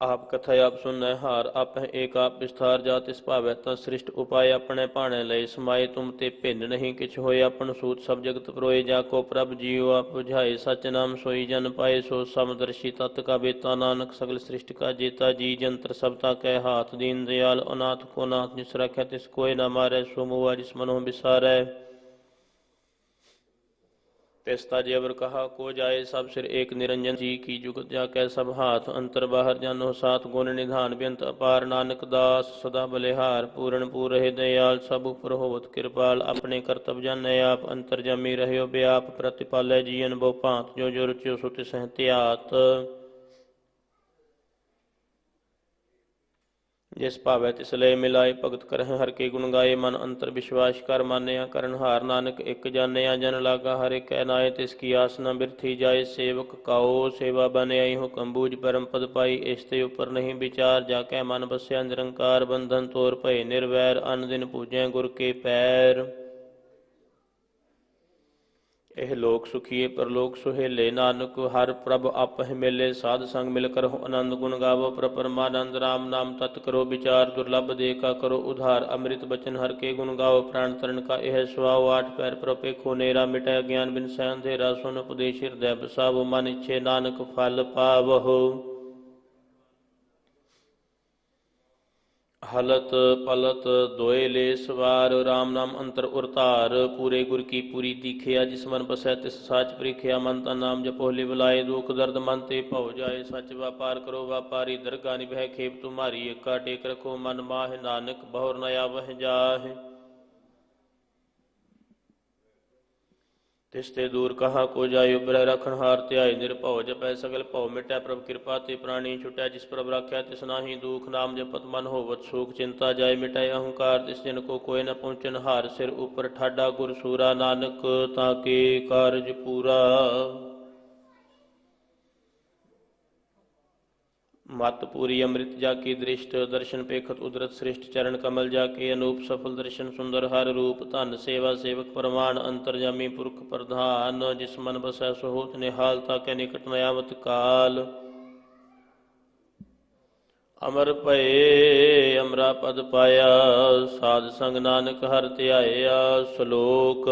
Speaker 2: आप कथय आप सुनय हार आप एक आप विस्तार जात इस भावै ता सृष्ट उपाय अपने भाणे लय समाये। तुम ते भिन्न नहीं किछ होय अपन सूत सब जगत परोए। जाको प्रभ जियो आप बुझाए सच नाम सोई जन पाए। सो समदर्शी तत् का बेता नानक सगल सृष्टि का जेता। जी जंत्र सबता कै हाथ दीन दयाल अनाथ को नाथ। जिस रखै तिस कोय न मारै सो मुआ जिस मनो बिसारै। तिस्ता जेवर कहा को जाए सब सिर एक निरंजन। जी की जुगत जाकै सब हाथ अंतर बाहर जानो साथ। गुण निधान बेअंत अपार नानक दास सदा बलिहार। पूर्ण पूर रहे दयाल सब उपर होवत कृपाल। अपने कर्तव्य जानै आप अंतर जमी रहयो व्याप। प्रतिपालै जीवन बहु भांत जो जो रुचियो सो तिसह त्यात। जिस भावै तिस लय मिलाए भगत करह हर के गुण गाए। मन अंतर विश्वास कर मानया करन हार। नानक एक जानया जन लागा हर एक नाय। तिसकी आस न बिरथी जाए सेवक काओ सेवा बन आई। हुक्म बूझ परम पद पाई इसते ऊपर नहीं विचार। जाकै मन बस्या निरंकार बंधन तोर भय निर्वैर। अन दिन पूजै गुर के पैर। ਇਹ ਲੋਕ ਸੁਖੀਏ ਪਰਲੋਕ ਸੁਹੇਲੇ। ਨਾਨਕ ਹਰ ਪ੍ਰਭ ਆਪਹਿ ਮਿਲੇ ਸਾਧ ਸੰਗ ਮਿਲ ਕਰਹੁ ਆਨੰਦ। ਗੁਣ ਗਾਵੋ ਪ੍ਰਭ ਪਰਮਾਨੰਦ ਰਾਮ ਨਾਮ ਤਤ ਕਰੋ ਵਿਚਾਰ। ਦੁਰਲਭ ਦੇ ਕਾ ਕਰੋ ਉਧਾਰ ਅੰਮ੍ਰਿਤ ਬਚਨ ਹਰ ਕੇ ਗੁਣ ਗਾਓ। ਪ੍ਰਾਣ ਤਰਨ ਕਾ ਇਹ ਸੁਆਓ ਆਠ ਪੈਰ ਪ੍ਰਪੇਖੋ ਨੇਰਾ ਮਿਟੈ ਗਿਆਨ ਬਿਨ ਸੈ ਅੰਧੇਰਾ। ਸੁਨ ਉਪਦੇਸ਼ ਹਿਰਦੈ ਬਸਾਵੋ ਮਨ ਇਛੇ ਨਾਨਕ ਫਲ ਪਾਵਹੁ। हलत पलत दोए ले सवार राम नाम अंतर उरतार। पूरे गुर की पूरी दीखिया जिस मन बसै तिस साच प्रीखिया। मन ता नाम जपो लिव लाए दुख दर्द मन ते भव जाए। सच व्यापार करो व्यापारी दरगाह निभै खेप तुम्हारी। एका टेक रखो मन माह नानक बहुर न आवह जाह। ਤਿਸਤੇ ਦੂਰ ਕਹਾ ਕੋ ਜਾਇ ਉਬਰੈ ਰਖਣ ਹਾਰ ਧਿਆਇ ਨਿਰਭਉ ਜਪੈ ਸਗਲ ਭਉ ਮਿਟੈ ਪ੍ਰਭ ਕਿਰਪਾ ਤੇ ਪ੍ਰਾਣੀ ਛੁਟੈ ਜਿਸ ਪ੍ਰਭ ਰਾਖਿਆ ਤਿਸ ਨਾਹੀ ਦੂਖ ਨਾਮ ਜਪਤ ਮਨ ਹੋਵਤ ਸੂਖ ਚਿੰਤਾ ਜਾਇ ਮਿਟੈ ਅਹੰਕਾਰ ਤਿਸ ਜਨ ਕੋ ਕੋਇ ਨ ਪਹੁੰਚਨ ਹਾਰ ਸਿਰ ਉਪਰ ਠਾਡਾ ਗੁਰ ਸੂਰਾ ਨਾਨਕ ਤਾਂ ਕੇ ਕਾਰਜ ਪੂਰਾ। ਮਤ ਪੂਰੀ ਅੰਮ੍ਰਿਤ ਜਾ ਕੀ ਦ੍ਰਿਸ਼ਟ ਦਰਸ਼ਨ ਪੇਖਤ ਉਦਰਤ ਸ੍ਰਿਸ਼ਟ ਚਰਨ ਕਮਲ ਜਾ ਕੇ ਅਨੂਪ ਸਫਲ ਦਰਸ਼ਨ ਸੁੰਦਰ ਹਰ ਰੂਪ ਧਨ ਸੇਵਾ ਸੇਵਕ ਪਰਮਾਨ ਅੰਤਰਜਾਮੀ ਪੁਰਖ ਪ੍ਰਧਾਨ ਜਿਸ ਮਨ ਬਸੈ ਸੋ ਹੋਤ ਨਿਹਾਲ ਤਾਕੇ ਨਿਕਟ ਨ ਆਵਤ ਕਾਲ। ਅਮਰ ਭਏ ਅਮਰਾ ਪਦ ਪਾਇਆ ਸਾਧ ਸੰਗ ਨਾਨਕ ਹਰਿ ਧਿਆਇਆ। ਸ਼ਲੋਕ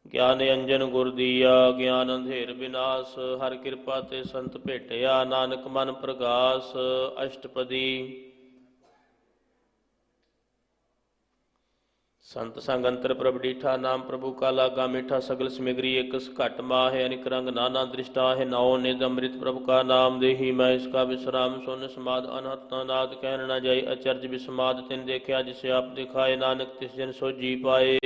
Speaker 2: ਗਿਆਨ ਅੰਜਨ ਗੁਰ ਦੀਆ ਗਿਆਨ ਅੰਧੇਰ ਵਿਨਾਸ਼ ਹਰ ਕਿਰਪਾ ਤੇ ਸੰਤ ਭੇਟਿਆ ਨਾਨਕ ਮਨ ਪ੍ਰਗਾਸ। ਅਸ਼ਟਪਦੀ ਸੰਤ ਸੰਗ ਅੰਤਰ ਪ੍ਰਭ ਡੀਠਾ ਨਾਮ ਪ੍ਰਭੂ ਕਾ ਲਾਗਾ ਮਿਠਾ ਸਗਲ ਸਮਿਗਰੀ ਇਕਸ ਘਟ ਮਾਹਿ ਅਨਿਕ ਰੰਗ ਨਾਨਾ ਦ੍ਰਿਸ਼ਟਾ ਹੈ ਨੌ ਨਿਦ ਅੰਮ੍ਰਿਤ ਪ੍ਰਭ ਕਾ ਨਾਮ ਦੇਹੀ ਮੈਂ ਇਸਕਾ ਵਿਸਰਾਮ ਸੁਨ ਸਮਾਦ ਅਨਹਤ ਨਾਦ ਕਹਿਣ ਨਾ ਜਾਈ ਅਚਰਜ ਵਿਸਮਾਦ ਤਿਨ ਦੇਖਿਆ ਜਿਸੇ ਆਪ ਦਿਖਾਏ ਨਾਨਕ ਤਿਸ ਜਨ ਸੋ ਜੀ ਪਾਏ।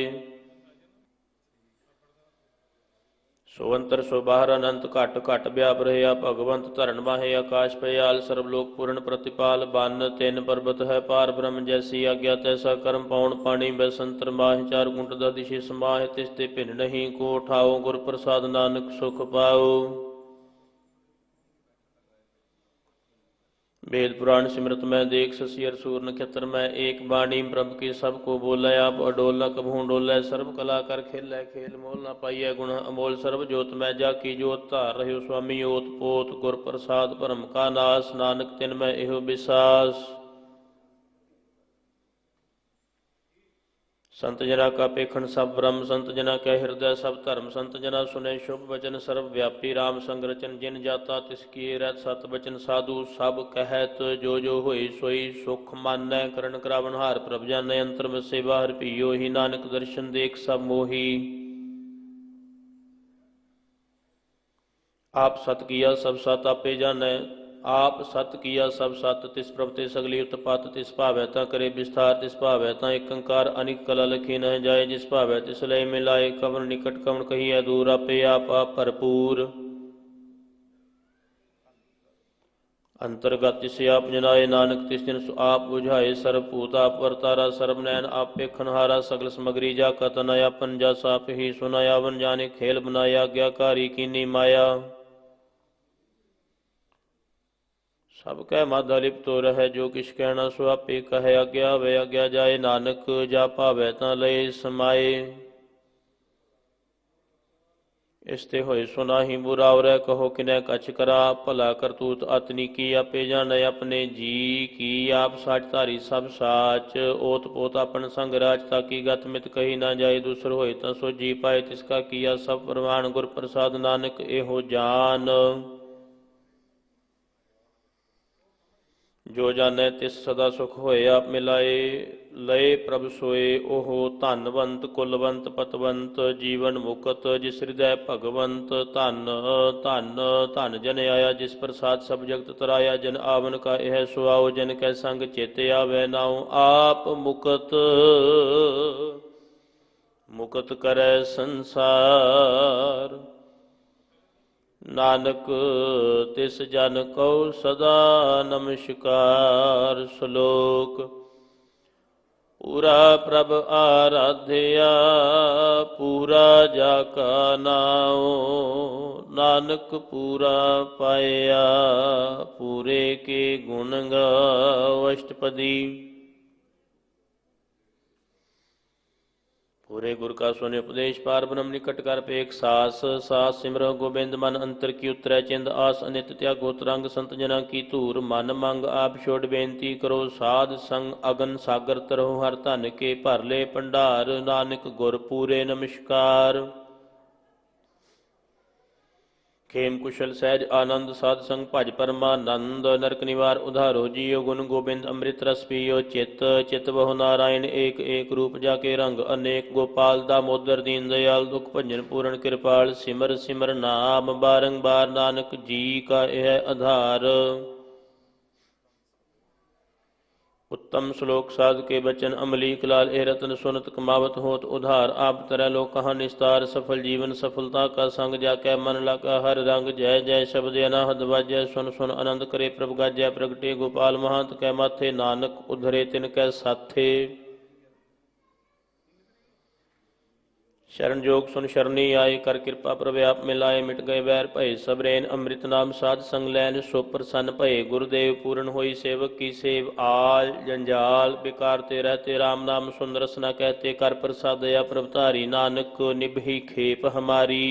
Speaker 2: ਸੋ ਅੰਤਰ ਸੋ ਬਾਹਰ ਅਨੰਤ ਘਟ ਘਟ ਵਿਆਪ ਰਹਿਆ ਭਗਵੰਤ ਧਰਨ ਮਾਹੇ ਆਕਾਸ਼ ਪਇਆਲ ਸਰਬ ਲੋਕ ਪੂਰਨ ਪ੍ਰਤਿਪਾਲ ਬੰਨ ਤਿੰਨ ਪਰਬਤ ਹੈ ਪਾਰ ਬ੍ਰਹਮ ਜੈਸੀ ਆਗਿਆ ਤੈਸਾ ਕਰਮ ਪਾਉਣ ਪਾਣੀ ਬੈਸੰਤਰ ਮਾਹਿ ਚਾਰ ਗੁੰਟ ਦਾ ਦਿਸ਼ੇ ਸਮਾਹਿ ਤਿਸ ਤੇ ਭਿੰਨ ਨਹੀਂ ਕੋ ਠਾਓ ਗੁਰ ਪ੍ਰਸਾਦ ਨਾਨਕ ਸੁਖ ਪਾਓ। वेद पुराण सिमरत में देख शशि सूर नक्षत्र में एक बाणी प्रभ की सब को बोले आप अडोल न कभू डोले सर्व कला कर खेलै खेल मोल न पाइय गुण अमोल सर्व जोत में जा की जोत धार रहो स्वामी ओत पोत गुर प्रसाद भरम का नाश नानक तिन में एहो विश्वास। संत जना का पेखण सब ब्रह्म संत जना के हृदय सब धर्म संत जना सुने शुभ वचन सर्व व्यापी राम संग रचन जिन जाता तिसकी रत सत वचन साधु सब कहत जो जो होई सोई सुख मानै करण करावन हार प्रभ जानै अंतर में सेवा हर पियो ही नानक दर्शन देख सब मोही। आप सत किया सब सत आपे जानै आप सत किया सब सत तिस प्रभ ते सगली उत्पात तिस भावै ता करे विस्तार तिस भावै ता एक अंकार अनिक कला लखी न जाए जिस भावै तिस लय मिलाए कवन निकट कवन कहिए दूर आपे आप भरपूर। अंतर्गत जिसे आप जनाए नानक तिस दिन आप बुझाए सर्व भूत आप वरतारा सर्व नैन आप पेखनहारा सगल समगरी जा कतन आपन जा साप ही सुनाया वन जाने खेल बनाया आज्ञाकारी कीनी माया। सब कह माधा लिप्तो रह जो किश कहना सो आपे कहे आज्ञा वे आज्ञा जाए नानक जा भावै तां लय समाए। इसते होए सुना ही बुरा और कहो किनै कछ करा भला करतूत अतनी की आपे जाने अपने जी की आप साच धारी सब साच ओत पोत अपन संग राज ताकि गत मित कही ना जाए दूसर होए तां सो जी पाए तिसका किया सब प्रमाण गुर प्रसाद नानक एहो जान। जो जानै तिस सदा सुख होए आप मिलाए लय प्रभ सोए ओहो धनवंत कुलवंत पतवंत जीवन मुकत जिस हृदय भगवंत धन धन धन जन आया जिस प्रसाद सब जगत तराया जन आवन का यह सुआओ जन कै संग चेते आवे नाउ आप मुकत मुकत करे संसार। नानक तिस जन को सदा नमस्कार। श्लोक पूरा प्रभ आराध्या पूरा जाका नाओ नानक पूरा पाया पूरे के गुण गाओ। अष्टपदी पूरे गुर का सुने उपदेश पार ब्रह्म निकट कर पेख सास सास सिमरह गोबिंद मन अंतर की उतरै चिंद आस अनित त्यागो तरंग संत जना की धूर मन मंग आप छोड़ बेनती करो साध संग अगन सागर तरहो हर धन के भर ले भंडार नानक गुर पूरे नमस्कार। खेम कुशल सहज आनंद साध संग भज परमानंद नरक निवार उधारो जियो गुण गोबिंद अमृत रस पियो चित चित बहु नारायण एक एक रूप जाके रंग अनेक गोपाल दामोदर दीन दयाल दुख भंजन पूर्ण कृपाल सिमर सिमर नाम बारंबार नानक जी का यह आधार। उत्तम श्लोक साध के बचन अमलीक लाल ए रतन सुनत कमावत होत उधार आप तरह लोक कहा निस्तार सफल जीवन सफलता का संग जाकै मन लागा हर रंग जय जय शब्द अनाहद वाजय सुन सुन आनंद करे प्रभ गाजय प्रगटे गोपाल महंत कै माथे नानक उधरे तिन कै साथे। शरण जोग सुन शरणी आए कर कृपा प्रभ आप मिलाए मिट गए बैर भय सबरेन अमृत नाम साध संग लैन सो प्रसन्न भय गुरुदेव पूर्ण होई सेवक की सेव आल जंजाल बिकारते रहते राम नाम सुंदर रसना कहते कर प्रसाद दया प्रभतारी नानक निभही खेप हमारी।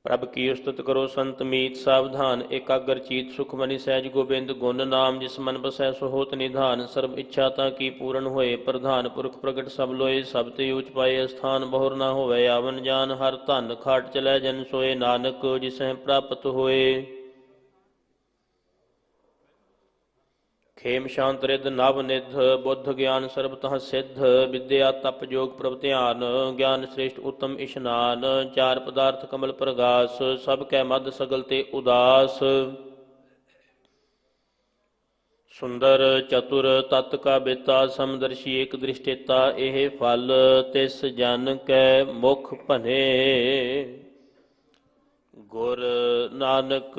Speaker 2: प्रभ की उस्तुत करो संत मीत सावधान एकाग्र चीत सुख मनि सहज गोबिंद गुण नाम जिस मन बसै सो होत निधान सर्व इच्छा ता की पूर्ण होए प्रधान पुरख प्रगट सब लोए सब ते ऊच पाए स्थान बहुर न होवे आवन जान हर धन खाट चलै जन सोए नानक जिसह प्राप्त होए। खेम शांत रिद नव निध बुद्ध ज्ञान सर्ब तह सिद्ध विद्या तप जोग प्रभ ध्यान ज्ञान श्रेष्ठ उत्तम इशनान चार पदार्थ कमल प्रगास सब कै मद सगल ते उदास। सुंदर चतुर तत् का बेता समदर्शी एक दृष्टिता एह फल तिस जन कै मुख भने। गुर नानक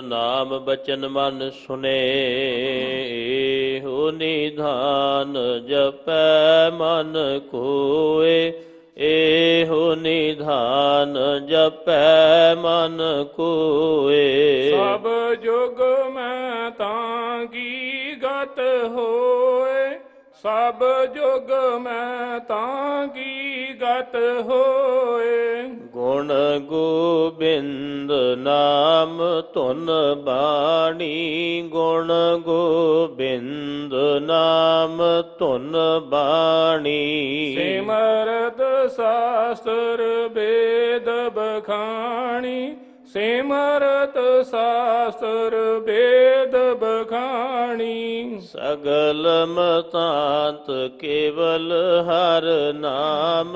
Speaker 2: नाम बचन मन सुने हो निधान जपै मन कोय एहो निधान जपै मन कोय।
Speaker 3: सब जुग में तांगी गत होए सब जुग में तांगी गत होए।
Speaker 2: गुण गोबिंद नाम धुन बाणी गुण गोबिंद नाम धुन बाणी।
Speaker 3: सिमरत शास्त्र वेद बखानी सिमरत शास्त्र वेद बखानी।
Speaker 2: सगल मतांत केवल हर नाम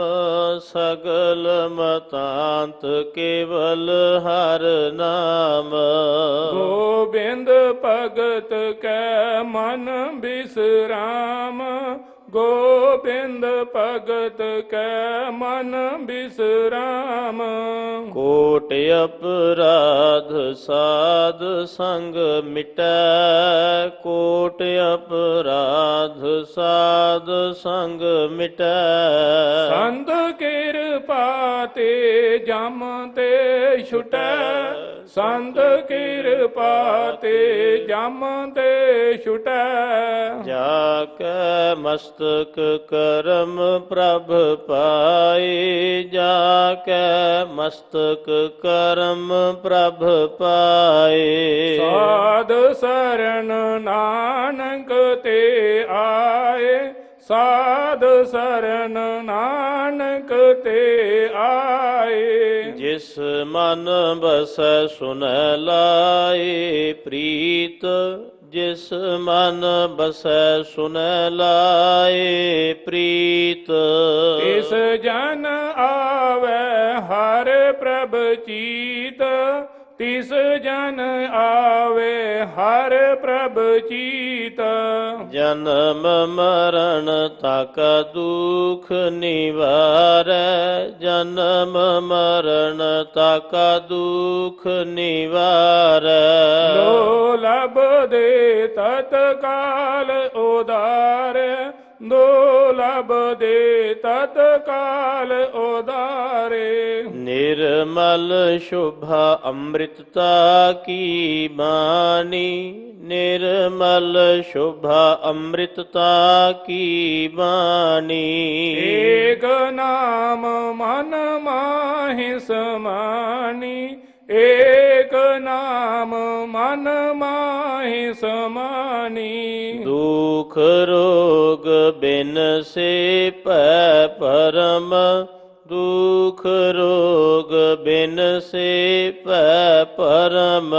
Speaker 2: सगल मतांत केवल हर नाम।
Speaker 3: गोबिंद भगत कै मन विश्राम गोबिंद भगत कै मन विश्राम।
Speaker 2: कोट अपराध साध संग मिटै कोट अपराध साध संग मिटै।
Speaker 3: संत कृपा ते जम ते छुटै संत कृपा ते जम ते छुटै।
Speaker 2: जाकै मस्तक करम प्रभ पाए जाकै मस्तक करम प्रभ पाए।
Speaker 3: साध शरण नानक ते आए साध शरण नानक ते आए।
Speaker 2: जिस मन बसै सुनै लाए प्रीत जिस मन बसै सुनै लाए प्रीत।
Speaker 3: तिस जन आवे हर प्रभ चीत तिस जन आवे हर प्रभ चीत।
Speaker 2: जन्म मरण तक दुख निवारै जन्म मरण तक दुख निवारै।
Speaker 3: लोलभ दे तत्काल उदार दुर्लभ दे तत्काल उदारे।
Speaker 2: निर्मल शोभा अमृतता की बानी निर्मल शोभा अमृतता की बानी।
Speaker 3: एक नाम मन माहि समानी एक नाम मन माहि समानी।
Speaker 2: दुख रोग बिन से पै परम दुख रोग बिन से पै परम।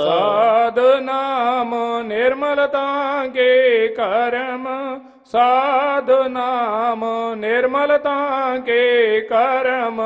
Speaker 3: साध नाम निर्मलता के कर्म ਸਾਧ ਨਾਮ ਨਿਰਮਲਤਾ ਕੇ ਕਰਮ।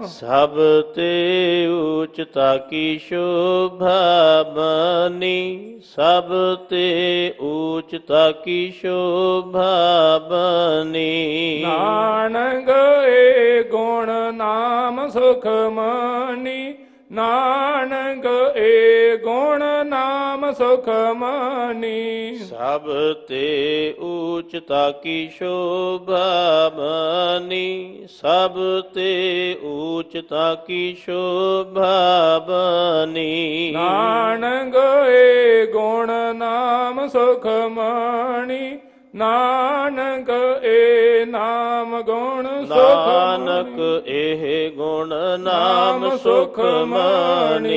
Speaker 2: ਸਭ ਤੇ ਊਚਤਾ ਕੀ ਸ਼ੋਭਾ ਬਨੀ, ਸਭ ਤੇ ਊਚਤਾ ਕੀ ਸ਼ੋਭਾ ਬਨੀ।
Speaker 3: ਨਾਨਕ ਏ ਗੁਣ ਨਾਮ ਸੁਖ ਮਾਨੀ, ਨਾਨਕ ਏ ਗੁਣ ਨਾਮ ਸੁਖ ਮਾਨੀ।
Speaker 2: ਸਭ ਤੇ ਊਚਤਾ ਕੀ ਸ਼ੋਭਾ ਬਨੀ, ਸਭ ਤੇ ਊਚਤਾ ਕੀ ਸ਼ੋਭਾ ਬਨੀ।
Speaker 3: ਨਾਨਕ ਏ ਗੁਣ ਨਾਮ ਸੁਖ ਮਾਣੀ, ਨਾਨਕ ਏ ਨਾਮ ਗੁਣ ਸੁਖ
Speaker 2: ਨਾਨਕ ਇਹ ਗੁਣ ਨਾਮ ਸੁਖ ਮਾਣੀ।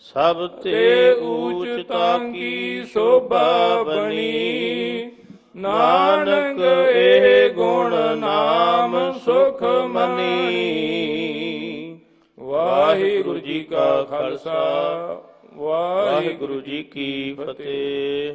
Speaker 2: ਸਭ ਤੇ ਊਚਤਾ ਕੀ ਸ਼ੋਭਾ ਬਣੀ, ਨਾਨਕ ਇਹ ਗੁਣ ਨਾਮ ਸੁਖ ਮਨੀ।
Speaker 3: ਵਾਹਿਗੁਰੂ ਜੀ ਕਾ ਖਾਲਸਾ,
Speaker 2: ਵਾਹਿਗੁਰੂ ਜੀ ਕੀ ਫਤਿਹ।